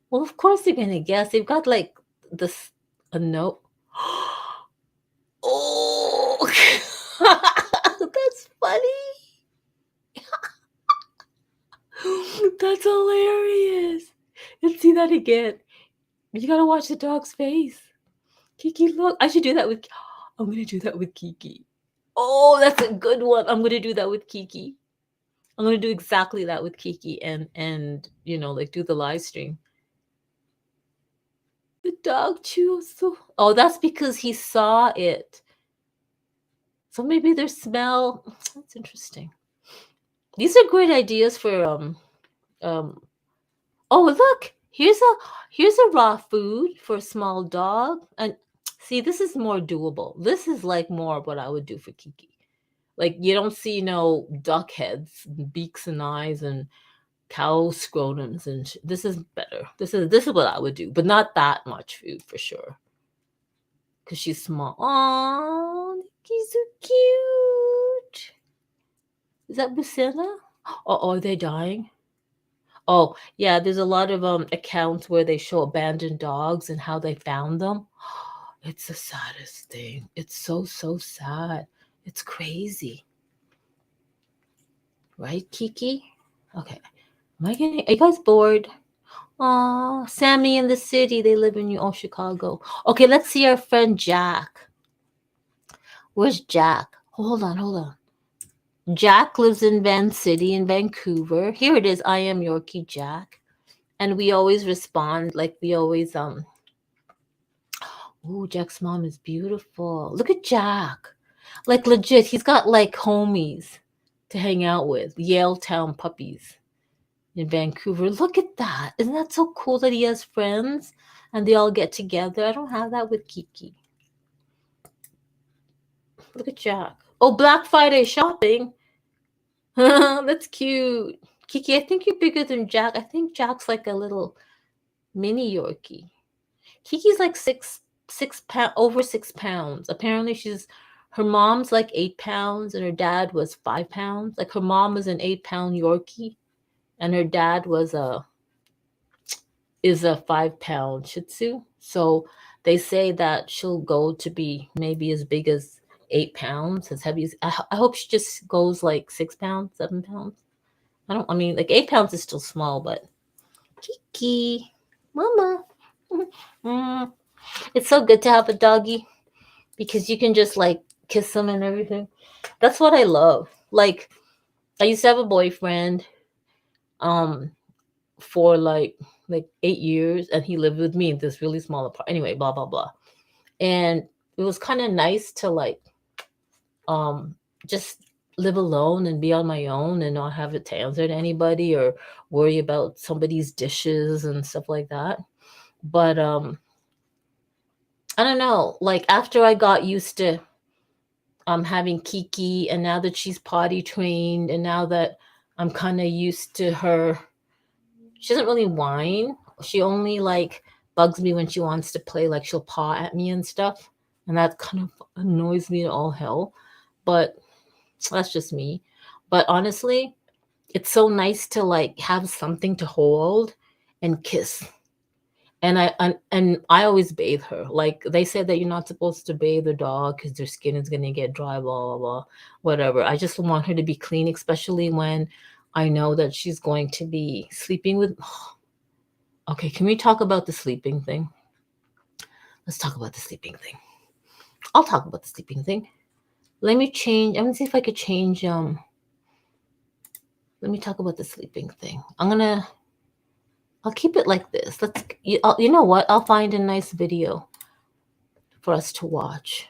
Well, of course they're gonna guess. They've got like this a note. Oh, that's funny. That's hilarious. Let's see that again. You gotta watch the dog's face. Kiki, look. I should do that with. I'm gonna do that with Kiki. Oh, that's a good one. I'm gonna do that with Kiki. I'm gonna do exactly that with Kiki and like do the live stream. The dog chews. Oh, that's because he saw it. So maybe their smell. That's interesting. These are great ideas for um. Oh, look. Here's a raw food for a small dog. And see, this is more doable. This is like more what I would do for Kiki. Like you don't see no duck heads, and beaks and eyes, and cow scrotums, and this is better. This is what I would do, but not that much food for sure. Cause she's small. Oh, he's so cute. Is that Busena? Oh, are they dying? Oh, yeah. There's a lot of accounts where they show abandoned dogs and how they found them. It's the saddest thing. It's so so sad. It's crazy, right, Kiki? Okay. Are you guys bored? Aw, Sammy in the city. They live in Chicago. Okay, let's see our friend Jack. Where's Jack? Hold on. Jack lives in Van City in Vancouver. Here it is. I am Yorkie Jack. And we always respond like we always ooh, Jack's mom is beautiful. Look at Jack. Like legit, he's got like homies to hang out with. Yale Town puppies in Vancouver. Look at that. Isn't that so cool that he has friends and they all get together? I don't have that with Kiki. Look at Jack. Oh, Black Friday shopping. That's cute. Kiki, I think you're bigger than Jack. I think Jack's like a little mini Yorkie. Kiki's like 6 pound over 6 pounds. Apparently her mom's like 8 pounds and her dad was 5 pounds. Like her mom was an 8 pound Yorkie and her dad is a 5 pound Shih Tzu. So they say that she'll go to be maybe as big as 8 pounds, as heavy as I hope she just goes like 6 pounds, 7 pounds. I mean, like 8 pounds is still small, but Kiki, mama. Mm, it's so good to have a doggy because you can just like kiss them and everything. That's what I love. Like I used to have a boyfriend um for like 8 years and he lived with me in this really small apartment. Anyway, blah blah blah. And it was kind of nice to like um just live alone and be on my own and not have to answer to anybody or worry about somebody's dishes and stuff like that. But I don't know, like after I got used to having KiKi, and now that she's potty trained, and now that I'm kind of used to her, she doesn't really whine. She only like bugs me when she wants to play, like she'll paw at me and stuff, and that kind of annoys me to all hell. But that's just me. But honestly, it's so nice to like have something to hold and kiss. And I always bathe her. Like they said that you're not supposed to bathe the dog because their skin is gonna get dry, blah blah blah, whatever. I just want her to be clean, especially when I know that she's going to be sleeping with. Okay, can we talk about the sleeping thing? Let's talk about the sleeping thing. I'll talk about the sleeping thing. Let me change. I'm gonna see if I could change. Let me talk about the sleeping thing. I'll keep it like this. You know what? I'll find a nice video for us to watch.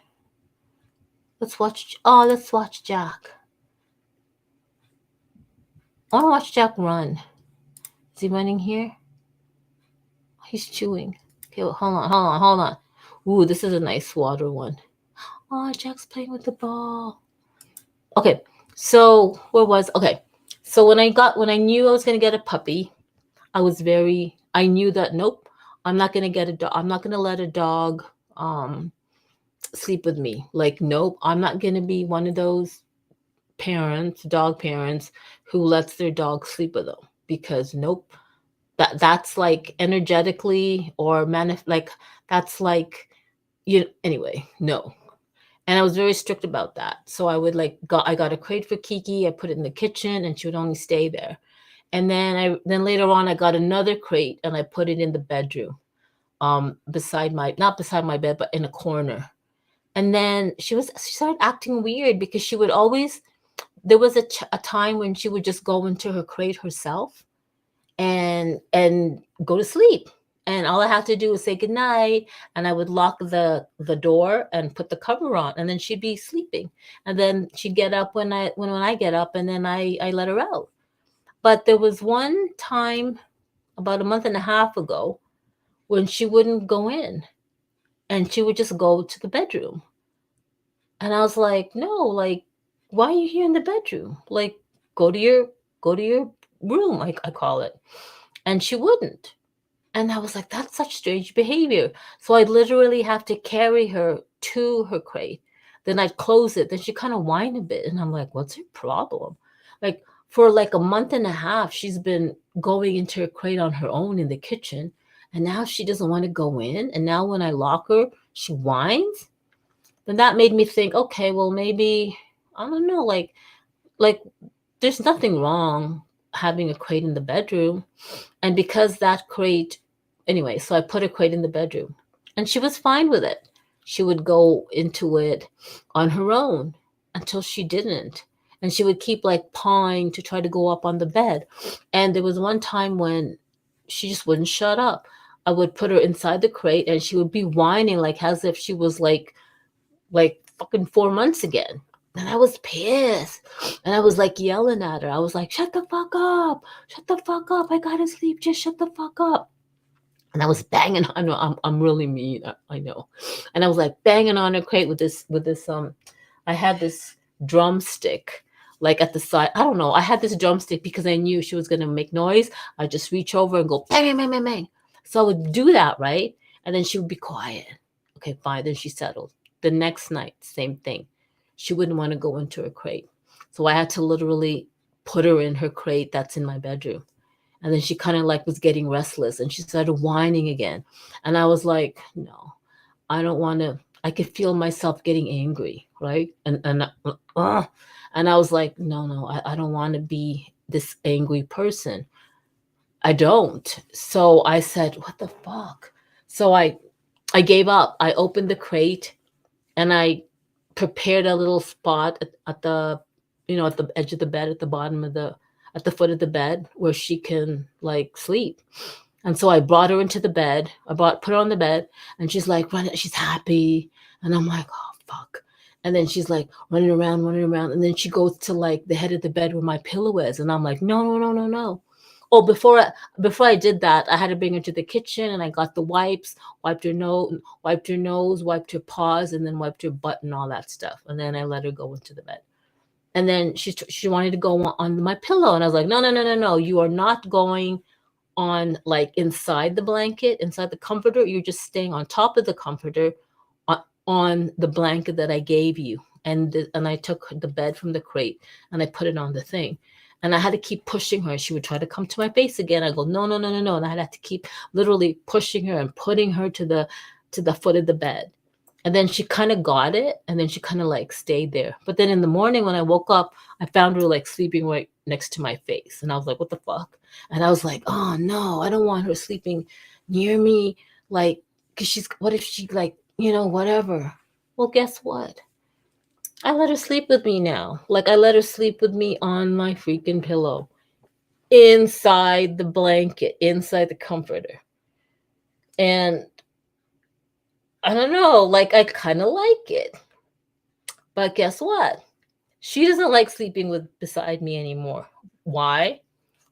Let's watch Jack. I want to watch Jack run. Is he running here? He's chewing. Okay, well, hold on. Ooh, this is a nice water one. Oh, Jack's playing with the ball. Okay, so okay? So when I knew I was gonna get a puppy, I knew that nope, I'm not gonna get a dog. I'm not gonna let a dog sleep with me. Like nope, I'm not gonna be one of those dog parents who lets their dog sleep with them, because nope, that's like energetically or like that's like anyway, no. And I was very strict about that. So I got a crate for KiKi, I put it in the kitchen and she would only stay there. And then later on I got another crate and I put it in the bedroom. Beside my not beside my bed, but in a corner. And then she started acting weird because she would always there was a time when she would just go into her crate herself and go to sleep, and all I had to do was say good night, and I would lock the door and put the cover on, and then she'd be sleeping, and then she'd get up when I get up, and then I let her out. But there was one time about a month and a half ago when she wouldn't go in, and she would just go to the bedroom. And I was like, no, like, why are you here in the bedroom? Like, go to your room, like I call it. And she wouldn't. And I was like, that's such strange behavior. So I'd literally have to carry her to her crate. Then I'd close it. Then she kind of whined a bit. And I'm like, what's her problem? Like for like a month and a half, she's been going into her crate on her own in the kitchen. And now she doesn't want to go in. And now when I lock her, she whines. Then that made me think, okay, well, maybe, I don't know, like there's nothing wrong having a crate in the bedroom. And because that crate, anyway, so I put a crate in the bedroom and she was fine with it. She would go into it on her own until she didn't. And she would keep like pawing to try to go up on the bed. And there was one time when she just wouldn't shut up. I would put her inside the crate and she would be whining like as if she was like fucking 4 months again. And I was pissed. And I was like yelling at her. I was like, shut the fuck up. Shut the fuck up. I gotta sleep. Just shut the fuck up. And I was banging on her. I'm really mean. I know. And I was like banging on her crate with this, I had this drumstick like at the side. I don't know. I had this drumstick because I knew she was going to make noise. I just reach over and go bang, bang, bang, bang, bang. So I would do that, right? And then she would be quiet. Okay, fine. Then she settled. The next night, same thing. She wouldn't want to go into her crate. So I had to literally put her in her crate that's in my bedroom. And then she kind of like was getting restless and she started whining again. And I was like, no, I don't want to. I could feel myself getting angry, right? And I was like, no, I don't want to be this angry person. I don't. So I said, what the fuck? So I gave up. I opened the crate and I prepared a little spot at the, at the edge of the bed, at the bottom of at the foot of the bed where she can like sleep. And so I brought her into the bed. Put her on the bed, and she's like running. She's happy, and I'm like, oh fuck. And then she's like running around, and then she goes to like the head of the bed where my pillow is, and I'm like, no, no, no, no, no. Oh, before I did that, I had to bring her to the kitchen, and I got the wipes, wiped her nose, wiped her paws, and then wiped her butt and all that stuff. And then I let her go into the bed. And then she wanted to go on my pillow, and I was like, no, no, no, no, no. You are not going on like inside the blanket, inside the comforter. You're just staying on top of the comforter, on the blanket that I gave you. And I took the bed from the crate and I put it on the thing. And I had to keep pushing her. She would try to come to my face again. I go, no, no, no, no, no. And I had to keep literally pushing her and putting her to the foot of the bed. And then she kind of got it, and then she kind of like stayed there. But then in the morning when I woke up, I found her like sleeping right next to my face. And I was like, what the fuck? And I was like, oh no, I don't want her sleeping near me. Like, because what if she, like, whatever. Well, guess what? I let her sleep with me now. Like, I let her sleep with me on my freaking pillow, inside the blanket, inside the comforter. And I don't know, like, I kind of like it. But guess what? She doesn't like sleeping beside me anymore. Why?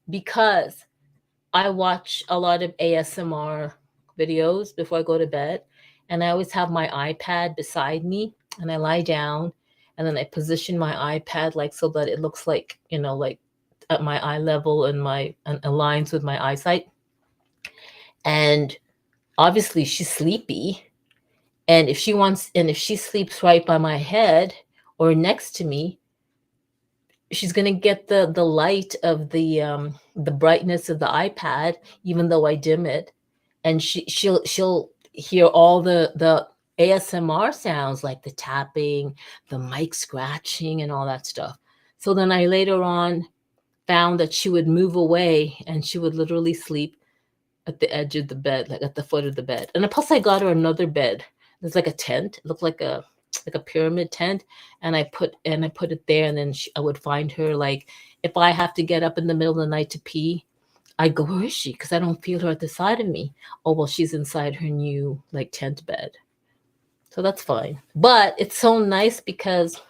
Because I watch a lot of ASMR videos before I go to bed, and I always have my iPad beside me, and I lie down, and then I position my iPad like so that it looks like, like at my eye level, and aligns with my eyesight. And obviously she's sleepy, and if she sleeps right by my head or next to me, she's gonna get the light of the brightness of the iPad, even though I dim it, and she'll hear all the ASMR sounds, like the tapping, the mic scratching, and all that stuff. So then I later on found that she would move away, and she would literally sleep at the edge of the bed, like at the foot of the bed. And plus, I got her another bed. It's like a tent. It looked like a pyramid tent, and I put it there. And then I would find her, like, if I have to get up in the middle of the night to pee, I go, where is she? Because I don't feel her at the side of me. Oh well, she's inside her new like tent bed, so that's fine. But it's so nice because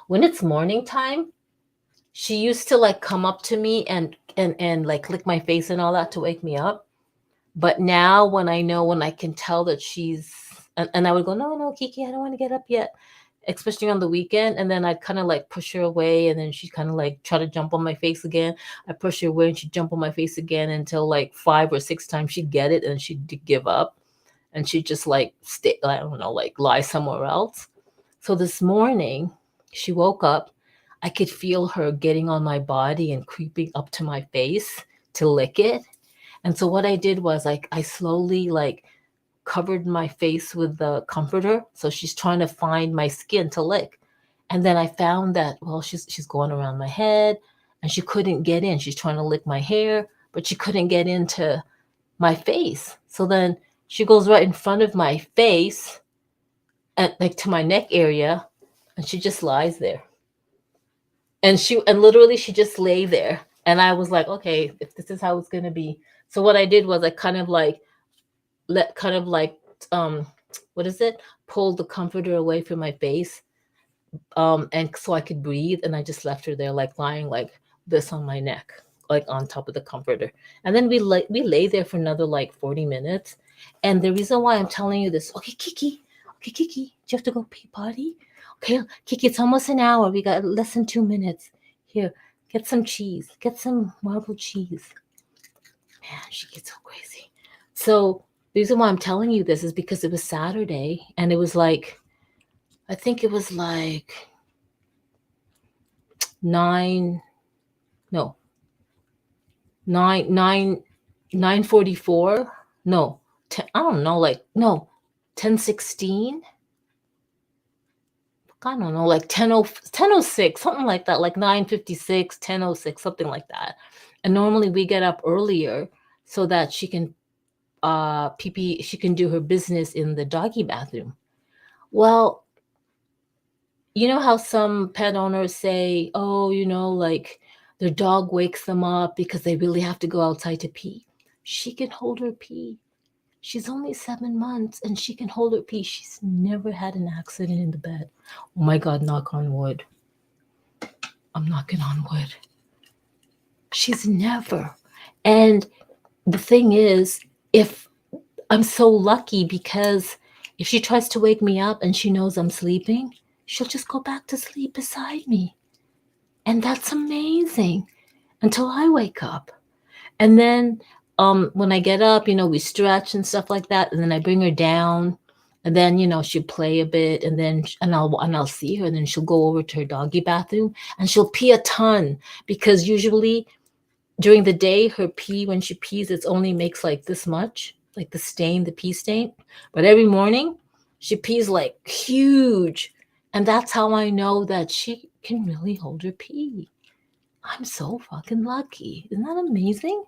when it's morning time, she used to like come up to me and like lick my face and all that to wake me up. But now when I can tell that and I would go, no, no, KiKi, I don't want to get up yet, especially on the weekend. And then I'd kind of like push her away, and then she'd kind of like try to jump on my face again. I push her away, and she'd jump on my face again until like 5 or 6 times she'd get it, and she'd give up, and she'd just like stay, I don't know, like lie somewhere else. So this morning, she woke up. I could feel her getting on my body and creeping up to my face to lick it. And so what I did was, like, I slowly like covered my face with the comforter. So she's trying to find my skin to lick. And then I found that, well, she's going around my head, and she couldn't get in. She's trying to lick my hair, but she couldn't get into my face. So then she goes right in front of my face, and like to my neck area, and she just lies there. And literally she just lay there. And I was like, okay, if this is how it's gonna be. So what I did was I kind of like let kind of like what is it? Pulled the comforter away from my face. And so I could breathe, and I just left her there, like lying like this on my neck, like on top of the comforter. And then we lay there for another like 40 minutes. And the reason why I'm telling you this, okay, KiKi, do you have to go pee potty? Okay, KiKi, it's almost an hour. We got less than 2 minutes. Here, get some cheese. Get some marbled cheese. Man, she gets so crazy. So the reason why I'm telling you this is because it was Saturday, and it was like, I think it was like 9, no, 9, 9, 9:44. No, 10, I don't know, like, no, 10:16. I don't know, like 10:06, something like that, like 9:56, 10:06, something like that. And normally we get up earlier so that she can she can do her business in the doggy bathroom. Well, you know how some pet owners say, oh, like their dog wakes them up because they really have to go outside to pee. She can hold her pee. She's only 7 months and she can hold her pee. She's never had an accident in the bed. Oh my God, knock on wood. I'm knocking on wood. She's never. And the thing is, if I'm so lucky because if she tries to wake me up and she knows I'm sleeping, she'll just go back to sleep beside me. And that's amazing until I wake up. And then when I get up, we stretch and stuff like that. And then I bring her down. And then, she'll play a bit and I'll see her. And then she'll go over to her doggy bathroom and she'll pee a ton because usually during the day, her pee, when she pees, it only makes like this much, like the pee stain. But every morning, she pees like huge. And that's how I know that she can really hold her pee. I'm so fucking lucky. Isn't that amazing?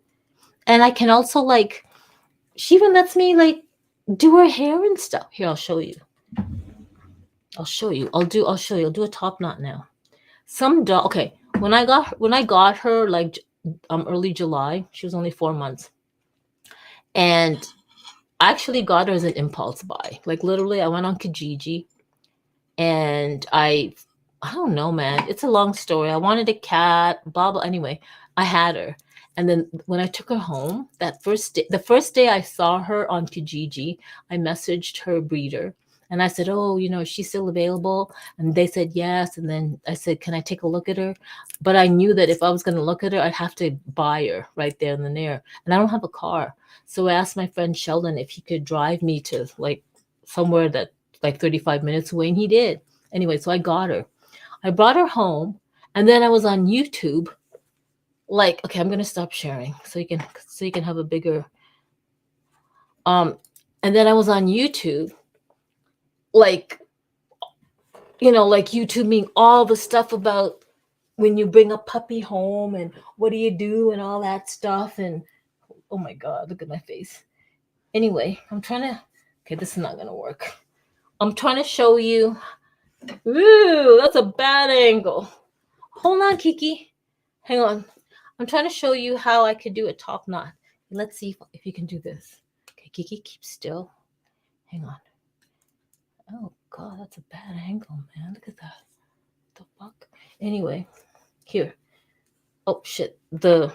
And I can also she even lets me do her hair and stuff. Here, I'll show you. I'll show you. I'll do a top knot now. Some dog. Okay, when I got her early July, she was only 4 months, and I actually got her as an impulse buy. Like literally, I went on Kijiji, and I don't know, man. It's a long story. I wanted a cat, blah blah. Anyway, I had her, and then when I took her home, the first day I saw her on Kijiji, I messaged her breeder, and I said, "Oh, is she still available?" And they said yes. And then I said, "Can I take a look at her?" But I knew that if I was going to look at her, I'd have to buy her right there and there, and I don't have a car. So I asked my friend Sheldon if he could drive me to somewhere that 35 minutes away, and he did. Anyway, so I got her. I brought her home, and then I was on YouTube. Okay, I'm gonna stop sharing so you can have a bigger. And then I was on YouTube, like YouTube being all the stuff about when you bring a puppy home and what do you do and all that stuff. And oh my God, look at my face. Anyway, okay, this is not gonna work. I'm trying to show you. Ooh, that's a bad angle. Hold on, KiKi. Hang on. I'm trying to show you how I could do a top knot. Let's see if you can do this. Okay, KiKi, keep still. Hang on. Oh God, that's a bad angle, man. Look at that. What the fuck? Anyway, here. Oh shit. What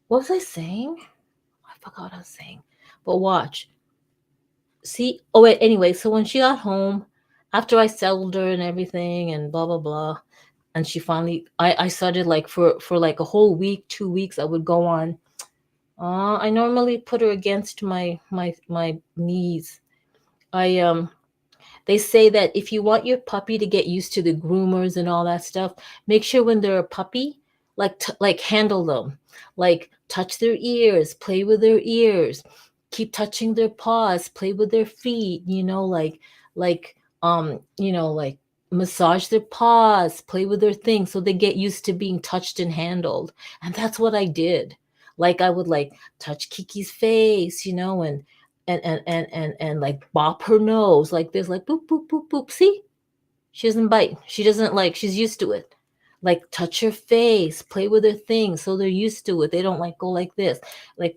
was I saying? I forgot what I was saying. But watch. See? Oh wait. Anyway, so when she got home, after I settled her and everything, and blah blah blah, and she finally, I started for a whole week, 2 weeks, I would go on. I normally put her against my knees. They say that if you want your puppy to get used to the groomers and all that stuff, make sure when they're a puppy, handle them, touch their ears, play with their ears, keep touching their paws, play with their feet, like massage their paws, play with their things so they get used to being touched and handled. And that's what I did. I would touch KiKi's face, and bop her nose like this, boop boop boop boop. See, she doesn't bite. She doesn't she's used to it. Touch her face, play with her things so they're used to it. They don't go like this.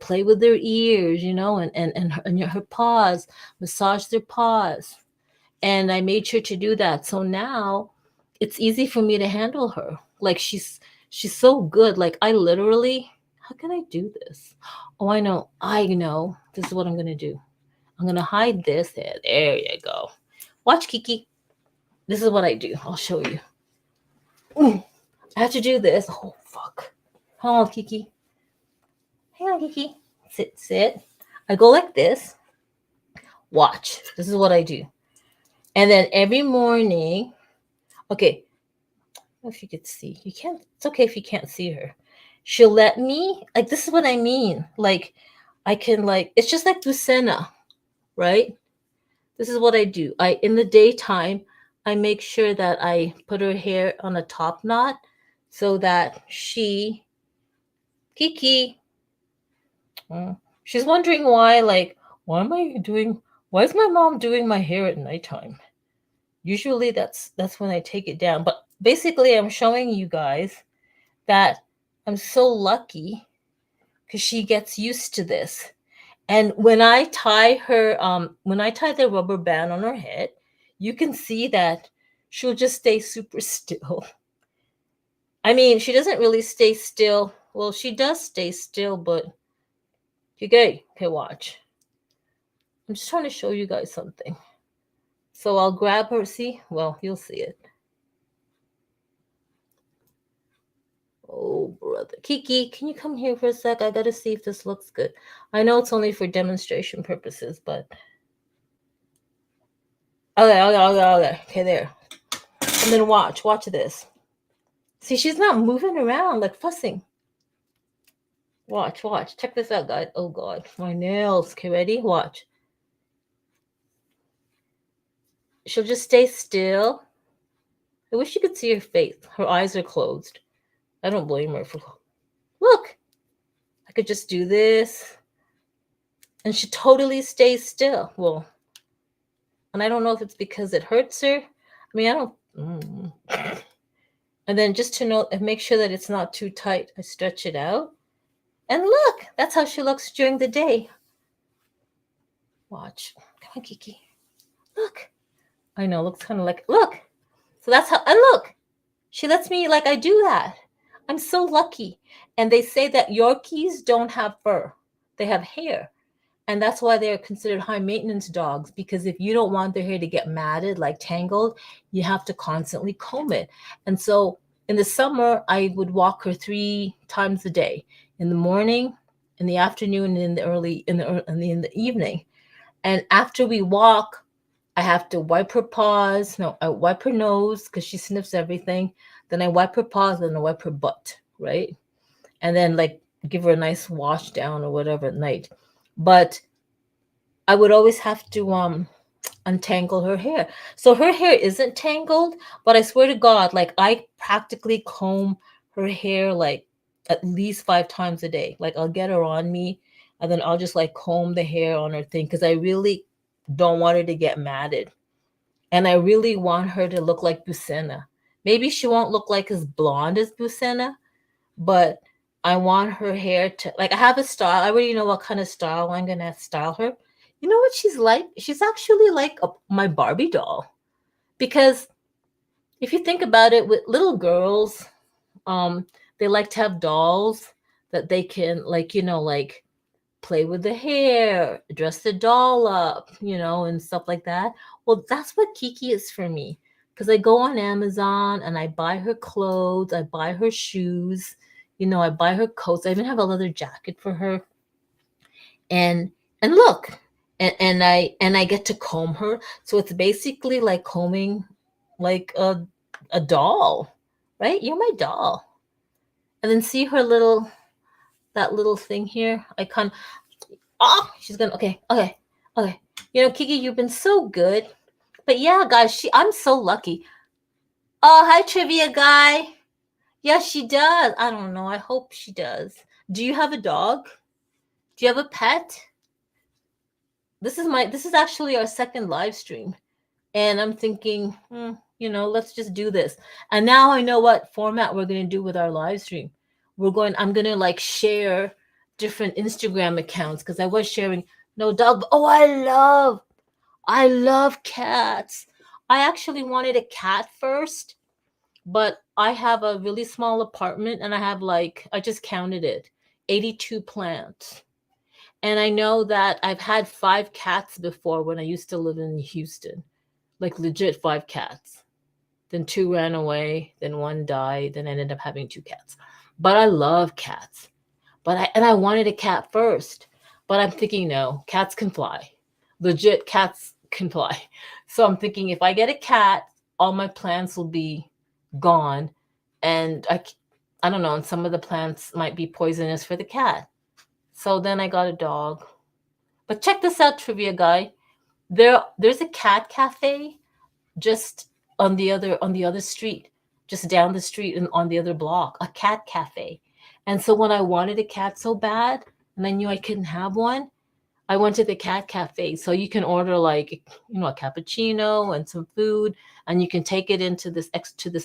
Play with their ears, and her paws, massage their paws. And I made sure to do that. So now it's easy for me to handle her. She's so good. I literally, how can I do this? Oh, I know. This is what I'm gonna do. I'm gonna hide this head. There you go. Watch, KiKi. This is what I do. I'll show you. I have to do this. Oh fuck. Hold on, KiKi. Hang on, KiKi. Sit. I go like this. Watch. This is what I do. And then every morning, okay. I don't know if you could see. You can't. It's okay if you can't see her. She'll let me. This is what I mean. I can it's just like Lucena, right? This is what I do. In the daytime, I make sure that I put her hair on a top knot so that KiKi, she's wondering why why is my mom doing my hair at nighttime? Usually that's when I take it down. But basically I'm showing you guys that I'm so lucky because she gets used to this. And when I tie her, when I tie the rubber band on her head, you can see that she'll just stay super still. I mean, she doesn't really stay still. Well, she does stay still, but okay, watch. I'm just trying to show you guys something. So I'll grab her. See? Well, you'll see it. Oh, brother. KiKi, can you come here for a sec? I gotta see if this looks good. I know it's only for demonstration purposes, but... Okay, there. And then watch this. See, she's not moving around, like fussing. Watch. Check this out, guys. Oh, God. My nails. Okay, ready? Watch. She'll just stay still. I wish you could see her face. Her eyes are closed. I don't blame her for... Look! I could just do this. And she totally stays still. Well, and I don't know if it's because it hurts her. I mean, I don't... And then just to know, and make sure that it's not too tight, I stretch it out. And look, that's how she looks during the day. Watch. Come on, KiKi. Look. I know, looks kind of like, look. So that's how, and look. She lets me, like, I do that. I'm so lucky. And they say that Yorkies don't have fur. They have hair. And that's why they're considered high maintenance dogs, because if you don't want their hair to get matted, like tangled, you have to constantly comb it. And so in the summer, I would walk her 3 times a day, in the morning, in the afternoon, and in the evening. And after we walk, I have to wipe her paws. No, I wipe her nose because she sniffs everything. Then I wipe her paws, and I wipe her butt, right? And then like give her a nice wash down or whatever at night. But I would always have to untangle her hair. So her hair isn't tangled, but I swear to God, like I practically comb her hair like at least 5 times a day. Like I'll get her on me and then I'll just like comb the hair on her thing because I really don't want her to get matted. And I really want her to look like Busena. Maybe she won't look like as blonde as Busena, but I want her hair to, like, I have a style. I already know what kind of style I'm going to style her. You know what she's like? She's actually like my Barbie doll. Because if you think about it, with little girls, they like to have dolls that they can, like, like play with the hair, dress the doll up, and stuff like that. Well, that's what KiKi is for me. Because I go on Amazon and I buy her clothes, I buy her shoes, I buy her coats. I even have a leather jacket for her. And look, and I get to comb her. So it's basically like combing like a doll, right? You're my doll. And then see her that little thing here. She's gonna, okay. KiKi, you've been so good. But yeah, guys, I'm so lucky. Oh, hi, trivia guy. Yeah, she does. I don't know. I hope she does. Do you have a dog? Do you have a pet? This is actually our second live stream. And I'm thinking, let's just do this. And now I know what format we're going to do with our live stream. I'm going to like share different Instagram accounts because I was sharing no dog. Oh, I love cats. I actually wanted a cat first, but I have a really small apartment and I have I just counted it, 82 plants. And I know that I've had 5 cats before when I used to live in Houston, like legit 5 cats. Then 2 ran away, then 1 died, then I ended up having 2 cats. But I love cats. I wanted a cat first, but I'm thinking, no, cats can fly. Legit cats can fly. So I'm thinking if I get a cat, all my plants will be gone. And I don't know, and some of the plants might be poisonous for the cat. So then I got a dog. But check this out, trivia guy. There's a cat cafe just on the other street, just down the street and on the other block, a cat cafe. And so when I wanted a cat so bad and I knew I couldn't have one, I went to the cat cafe. So you can order a cappuccino and some food, and you can take it into this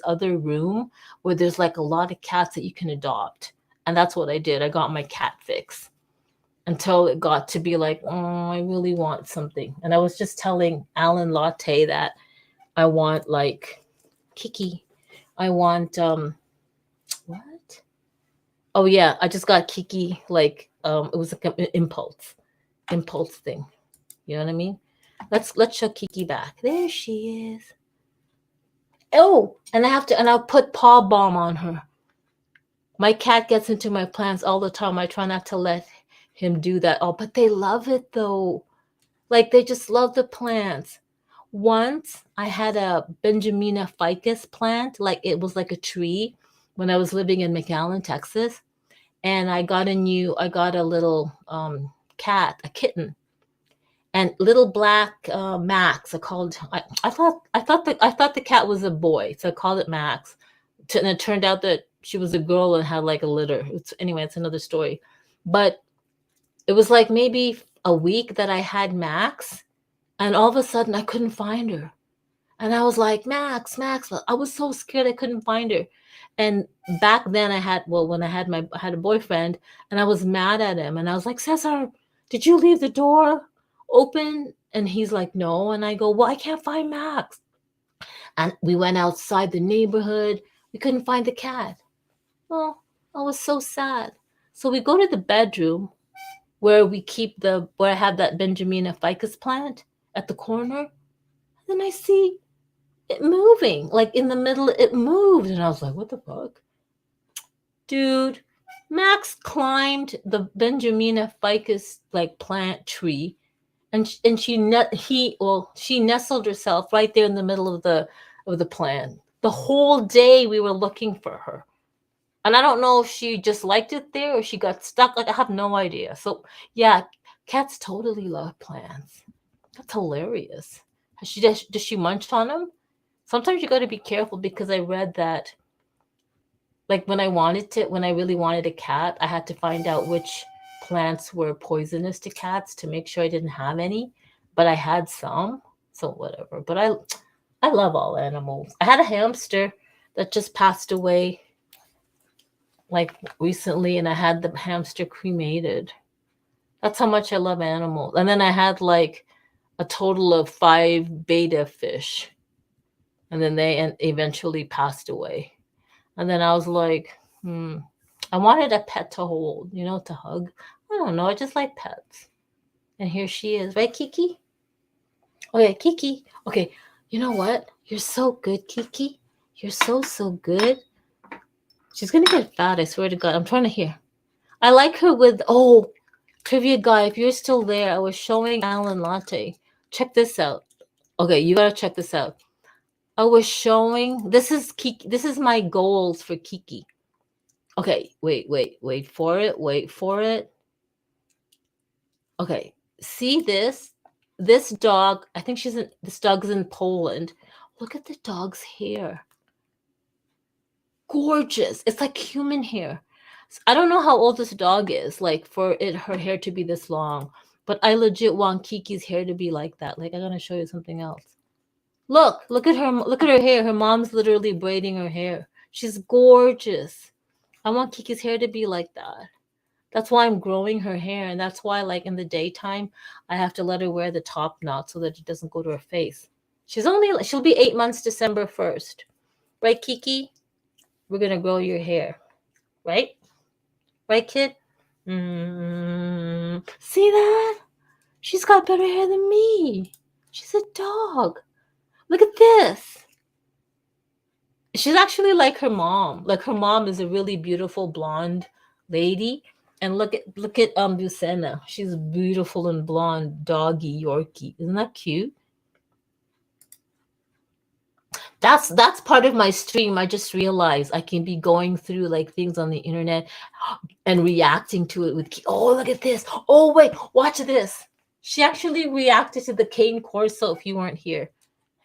other room where there's like a lot of cats that you can adopt. And that's what I did. I got my cat fix. until it got to be like, oh, I really want something. And I was just telling Alan Latte that I want like KiKi. I want what? Oh yeah, I just got KiKi like it was like an impulse thing. You know what I mean? Let's show KiKi back. There she is. Oh, and I'll put paw balm on her. My cat gets into my plants all the time. I try not to let him do that. Oh, but they love it though. Like they just love the plants. Once I had a Benjamina ficus plant, like it was like a tree when I was living in McAllen, Texas. And I got a little cat, a kitten, and little black Max. I thought the cat was a boy, so I called it Max. And it turned out that she was a girl and had like a litter. Anyway, it's another story. But it was like maybe a week that I had Max, and all of a sudden I couldn't find her. And I was like, Max, Max. I was so scared I couldn't find her. And back then when I had a boyfriend, and I was mad at him, and I was like, Cesar, did you leave the door open? And he's like, no. And I go, well, I can't find Max. And we went outside the neighborhood. We couldn't find the cat. Oh, I was so sad. So we go to the bedroom where I have that Benjamina ficus plant at the corner. And then I see it moving, like in the middle, it moved. And I was like, what the fuck? Dude, Max climbed the Benjamina ficus like plant tree, and she nestled herself right there in the middle of the plant. The whole day we were looking for her. And I don't know if she just liked it there or she got stuck. Like I have no idea. So yeah, cats totally love plants. That's hilarious. Does she munch on them? Sometimes you got to be careful because I read that like when I really wanted a cat, I had to find out which plants were poisonous to cats to make sure I didn't have any, but I had some, so whatever. But I love all animals. I had a hamster that just passed away like recently, and I had the hamster cremated. That's how much I love animals. And then I had like a total of 5 betta fish, and then they eventually passed away. And then I was like, I wanted a pet to hold, to hug. I don't know. I just like pets. And here she is, right, KiKi? Okay, KiKi. Okay, you know what? You're so good, KiKi. You're so good. She's gonna get fat, I swear to God. I'm trying to hear. I like her with, trivia guy, if you're still there, I was showing Alan Latte. Check this out. Okay, you gotta check this out. I was showing, this is KiKi. This is my goals for KiKi. Okay, wait for it. Okay, see this? This dog, I think this dog's in Poland. Look at the dog's hair. Gorgeous. It's like human hair. I don't know how old this dog is, like her hair to be this long, but I legit want KiKi's hair to be like that. Like I'm gonna show you something else. Look at her. Look at her hair. Her mom's literally braiding her hair. She's gorgeous. I want KiKi's hair to be like that. That's why I'm growing her hair, and that's why, like in the daytime, I have to let her wear the top knot so that it doesn't go to her face. She'll be 8 months December 1st, right, KiKi? We're gonna grow your hair, right? Right, kid? See that? She's got better hair than me. She's a dog. Look at this. She's actually like her mom. Like her mom is a really beautiful blonde lady. And look at Bucena. She's beautiful and blonde doggy Yorkie. Isn't that cute? That's part of my stream. I just realized I can be going through like things on the internet and reacting to it with oh, look at this. Oh wait, watch this. She actually reacted to the cane corso if you weren't here.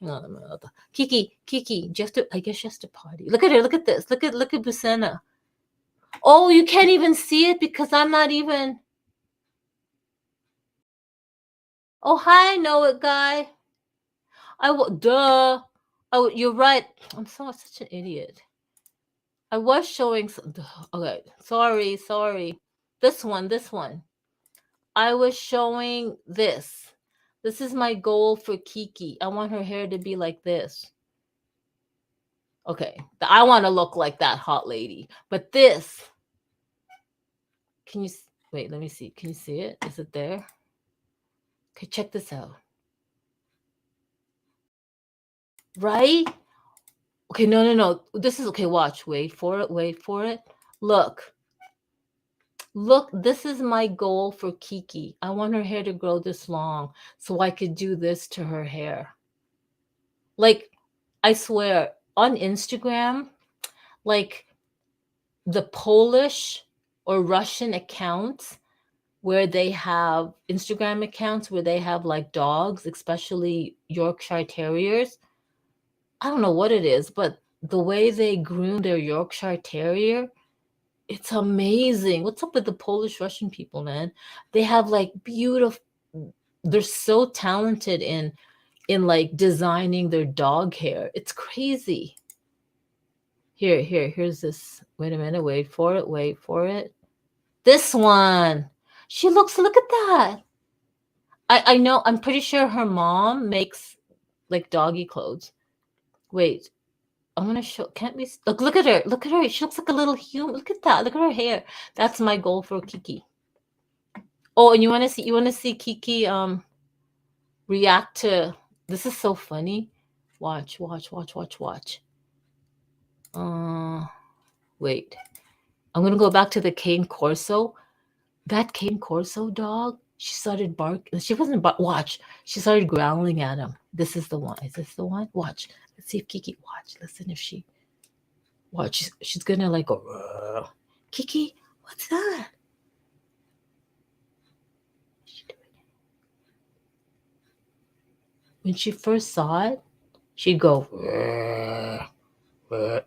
Hang on a minute. KiKi, I guess she has to potty. Look at her, look at this. Look at Bucena. Oh, you can't even see it because I'm not even. Oh, hi, know it guy. Duh. Oh, you're right. I'm such an idiot. I was showing some. Okay, sorry. This one. I was showing this. This is my goal for KiKi. I want her hair to be like this. Okay, I want to look like that hot lady. But this, can you wait? Let me see. Can you see it? Is it there? Okay, check this out. Right? Okay, no. This is okay. Watch. Wait for it. Wait for it. Look. Look, this is my goal for KiKi. I want her hair to grow this long so I could do this to her hair. Like, I swear, on Instagram, like the Polish or Russian accounts where they have Instagram accounts where they have like dogs, especially Yorkshire Terriers. I don't know what it is, but the way they groom their Yorkshire Terrier, it's amazing. What's up with the Polish Russian people, man? They have like beautiful, they're so talented in like designing their dog hair. It's crazy. Here's this. Wait a minute, wait for it. This one. She looks, look at that. I know, I'm pretty sure her mom makes like doggy clothes. Wait, I'm gonna show. Can't we look at her? Look at her. She looks like a little human. Look at that. Look at her hair. That's my goal for KiKi. Oh, and you want to see KiKi react to this? Is so funny. Watch. Wait. I'm gonna go back to the cane corso. That cane corso dog. She started barking. She wasn't watch. She started growling at him. This is the one. Is this the one? Watch. Let's see if KiKi. Watch. Listen if she. Watch. She's gonna like go. KiKi, what's that? When she first saw it, she'd go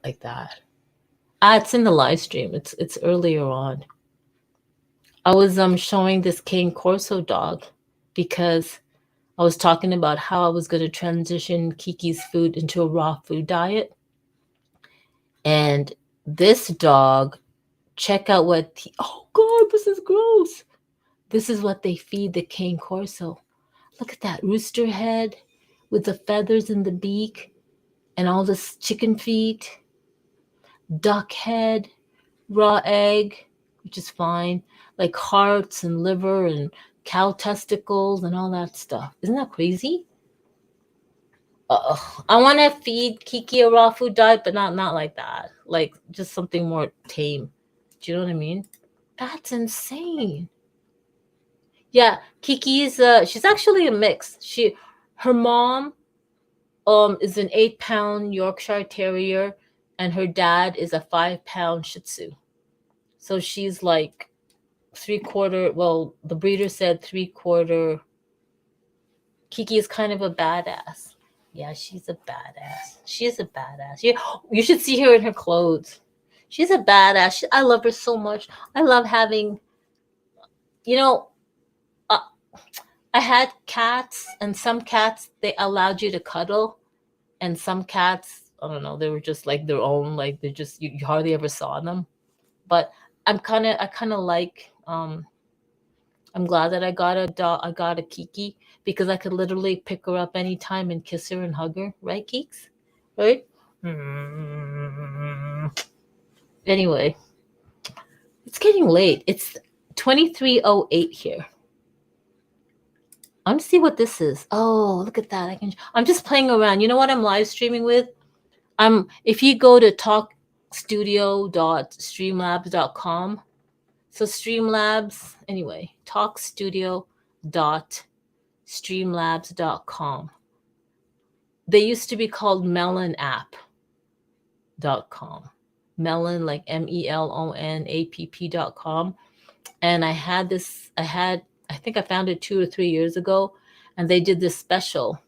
like that. It's in the live stream. It's earlier on. I was showing this cane corso dog because I was talking about how I was going to transition KiKi's food into a raw food diet. And this dog, check out what oh God, this is gross. This is what they feed the cane corso. Look at that rooster head with the feathers in the beak and all this chicken feet, duck head, raw egg, which is fine, like hearts and liver and cow testicles and all that stuff. Isn't that crazy? I want to feed KiKi a raw food diet, but not like that. Like just something more tame. Do you know what I mean? That's insane. Yeah, KiKi is she's actually a mix. Her mom is an 8-pound Yorkshire Terrier, and her dad is a 5-pound Shih Tzu. So she's like 3/4. Well, the breeder said 3/4. KiKi is kind of a badass. Yeah, she's a badass. She is a badass. You should see her in her clothes. She's a badass. I love her so much. I love having, you know, I had cats, and some cats, they allowed you to cuddle, and some cats, I don't know, they were just like their own, like they just, you hardly ever saw them. But I kind of like, I'm glad that I got a dog. I got a KiKi because I could literally pick her up anytime and kiss her and hug her. Right, Keeks? Right? Anyway, it's getting late. It's 23:08 here. I'm gonna see what this is. Oh, look at that. I'm just playing around. You know what I'm live streaming with? If you go to talkstudio.streamlabs.com. So Streamlabs, anyway, talkstudio.streamlabs.com. They used to be called melonapp.com. Melon, like melonapp.com. And I think I found it 2 or 3 years ago, and they did this special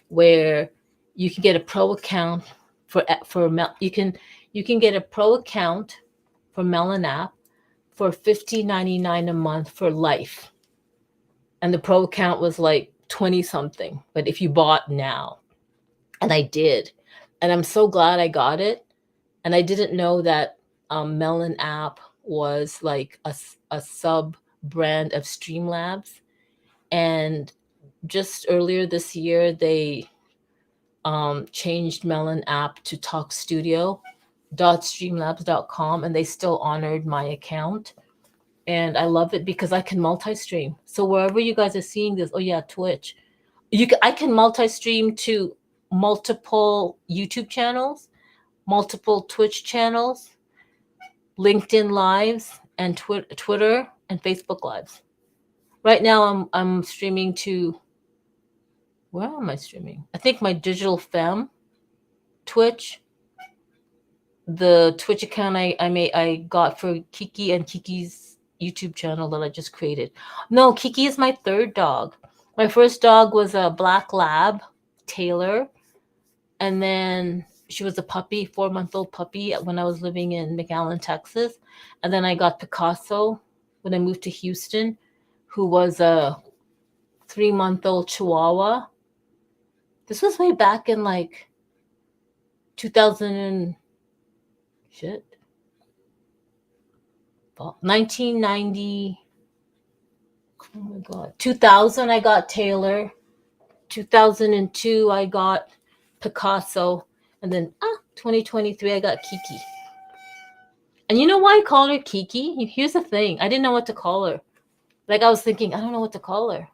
where you can get a pro account you can get a pro account for Melon app for $15.99 a month for life. And the pro account was like 20 something, but if you bought now, and I did, and I'm so glad I got it. And I didn't know that Melon app was like a sub brand of Streamlabs. And just earlier this year, they changed Melon app to talkstudio.streamlabs.com, and they still honored my account. And I love it because I can multi-stream. So wherever you guys are seeing this, oh yeah, Twitch, I can multi-stream to multiple YouTube channels, multiple Twitch channels, LinkedIn lives, and Twitter and Facebook lives. Right now I'm streaming to, where am I streaming? I think my Digital Femme Twitch, the Twitch account I got for KiKi and KiKi's YouTube channel that I just created. No, KiKi is my third dog. My first dog was a black lab, Taylor, and then she was a puppy, 4-month-old puppy when I was living in McAllen, Texas. And then I got Picasso when I moved to Houston, who was a 3-month-old Chihuahua. This was way back in like 2000 and shit. 1990. Oh my god. 2000 I got Taylor. 2002 I got Picasso. And then 2023 I got KiKi. And you know why I call her KiKi? Here's the thing. I didn't know what to call her. Like I was thinking, I don't know what to call her.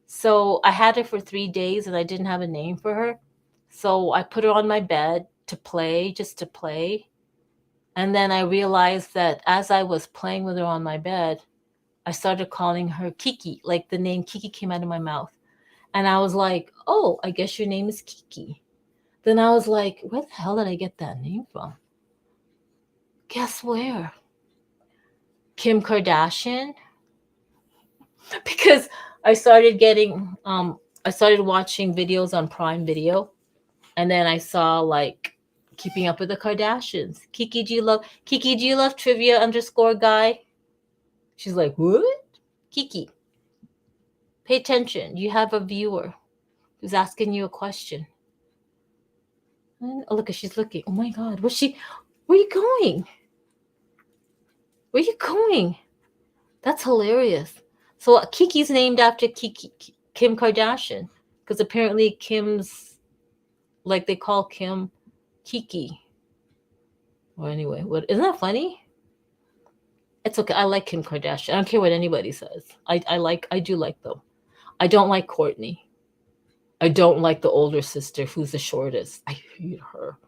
So I had her for 3 days and I didn't have a name for her. So I put her on my bed to play, just to play. And then I realized that as I was playing with her on my bed, I started calling her KiKi, like the name KiKi came out of my mouth. And I was like, oh, I guess your name is KiKi. Then I was like, where the hell did I get that name from? Guess where? Kim Kardashian. Because I started watching videos on Prime Video. And then I saw like Keeping Up with the Kardashians. KiKi, do you love trivia_guy? She's like, what? KiKi, pay attention. You have a viewer who's asking you a question. Oh, look, she's looking. Oh my God, where are you going? Where are you going? That's hilarious. So KiKi's named after Kim Kardashian, because apparently Kim's, like they call Kim KiKi. Or anyway, what, isn't that funny? It's okay. I like Kim Kardashian. I don't care what anybody says. I do like them. I don't like Kourtney. I don't like the older sister who's the shortest. I hate her.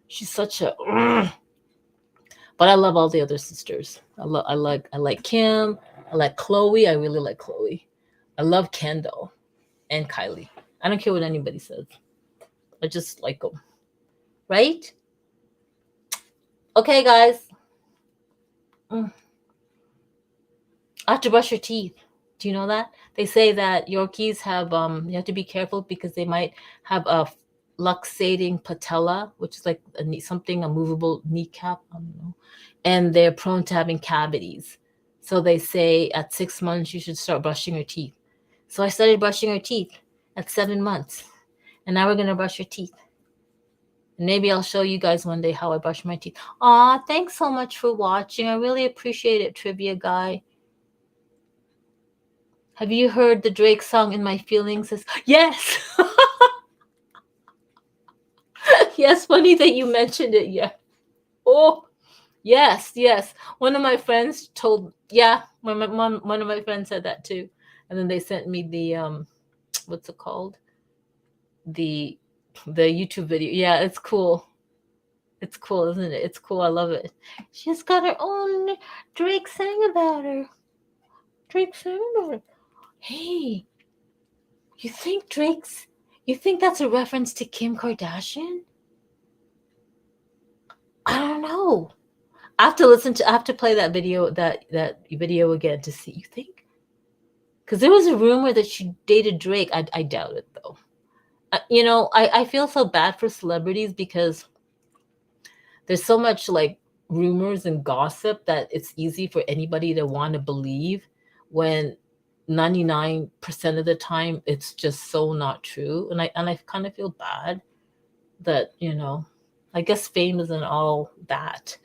She's such a. But I love all the other sisters. I like Kim. I like Chloe. I really like Chloe. I love Kendall and Kylie. I don't care what anybody says. I just like them. Right? Okay, guys. I have to brush your teeth. Do you know that? They say that Yorkies have, you have to be careful because they might have a luxating patella, which is like a movable kneecap. I don't know. And they're prone to having cavities. So they say at 6 months, you should start brushing your teeth. So I started brushing her teeth at 7 months. And now we're going to brush your teeth. And maybe I'll show you guys one day how I brush my teeth. Aw, thanks so much for watching. I really appreciate it, Trivia Guy. Have you heard the Drake song In My Feelings? Yes. Yes, funny that you mentioned it. Yeah. Oh, yes. One of my friends told, one of my friends said that too. And then they sent me the, what's it called? The YouTube video. Yeah, it's cool. It's cool, isn't it? It's cool. I love it. She's got her own. Drake sang about her. Hey, you think that's a reference to Kim Kardashian? I don't know. I have to play that video again to see. You think? Because there was a rumor that she dated Drake. I doubt it though. I feel so bad for celebrities because there's so much like rumors and gossip that it's easy for anybody to want to believe when 99% of the time it's just so not true. And I kind of feel bad that, I guess fame isn't all that.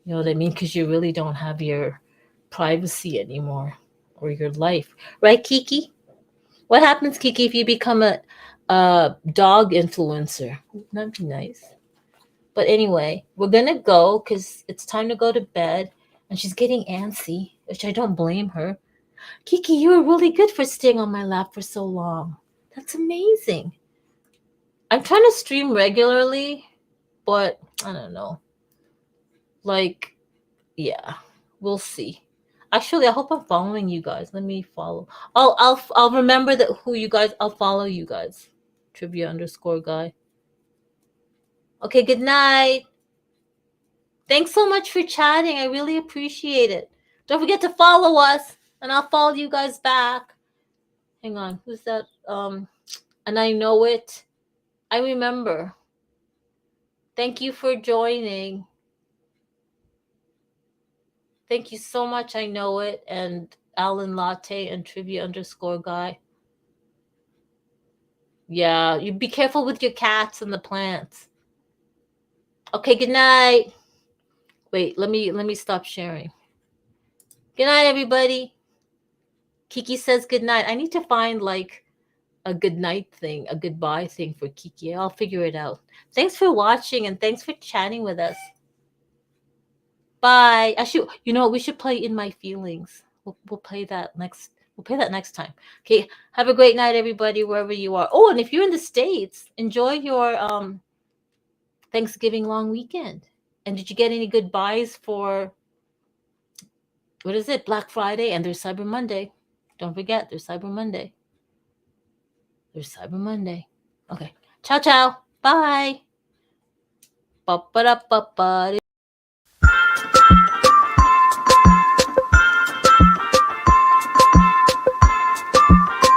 You know what I mean? Because you really don't have your privacy anymore. or your life. Right, Kiki? What happens, Kiki, if you become a dog influencer? That'd be nice. But anyway, we're gonna go because it's time to go to bed, and she's getting antsy, which I don't blame her. Kiki, you were really good for staying on my lap for so long. That's amazing. I'm trying to stream regularly, but I don't know. Like, yeah, we'll see. Actually, I hope I'm following you guys. Let me follow. I'll remember that who you guys. I'll follow you guys. Trivia underscore guy. Okay, good night. Thanks so much for chatting. I really appreciate it. Don't forget to follow us, and I'll follow you guys back. Hang on, who's that? And I know it. I remember. Thank you for joining. Thank you so much. I know it. And Alan Latte and trivia underscore guy. Yeah, you be careful with your cats and the plants. Okay, good night. Wait, let me stop sharing. Good night, everybody. Kiki says good night. I need to find like a good night thing, a goodbye thing for Kiki. I'll figure it out. Thanks for watching and thanks for chatting with us. Bye. Actually, you know what? We should play In My Feelings. We'll play that next. We'll play that next time. Okay. Have a great night, everybody, wherever you are. Oh, and if you're in the States, enjoy your Thanksgiving long weekend. And did you get any good buys for what is it? Black Friday and there's Cyber Monday. Don't forget, there's Cyber Monday. There's Cyber Monday. Okay. Ciao, ciao. Bye. Ba ba da ba ba.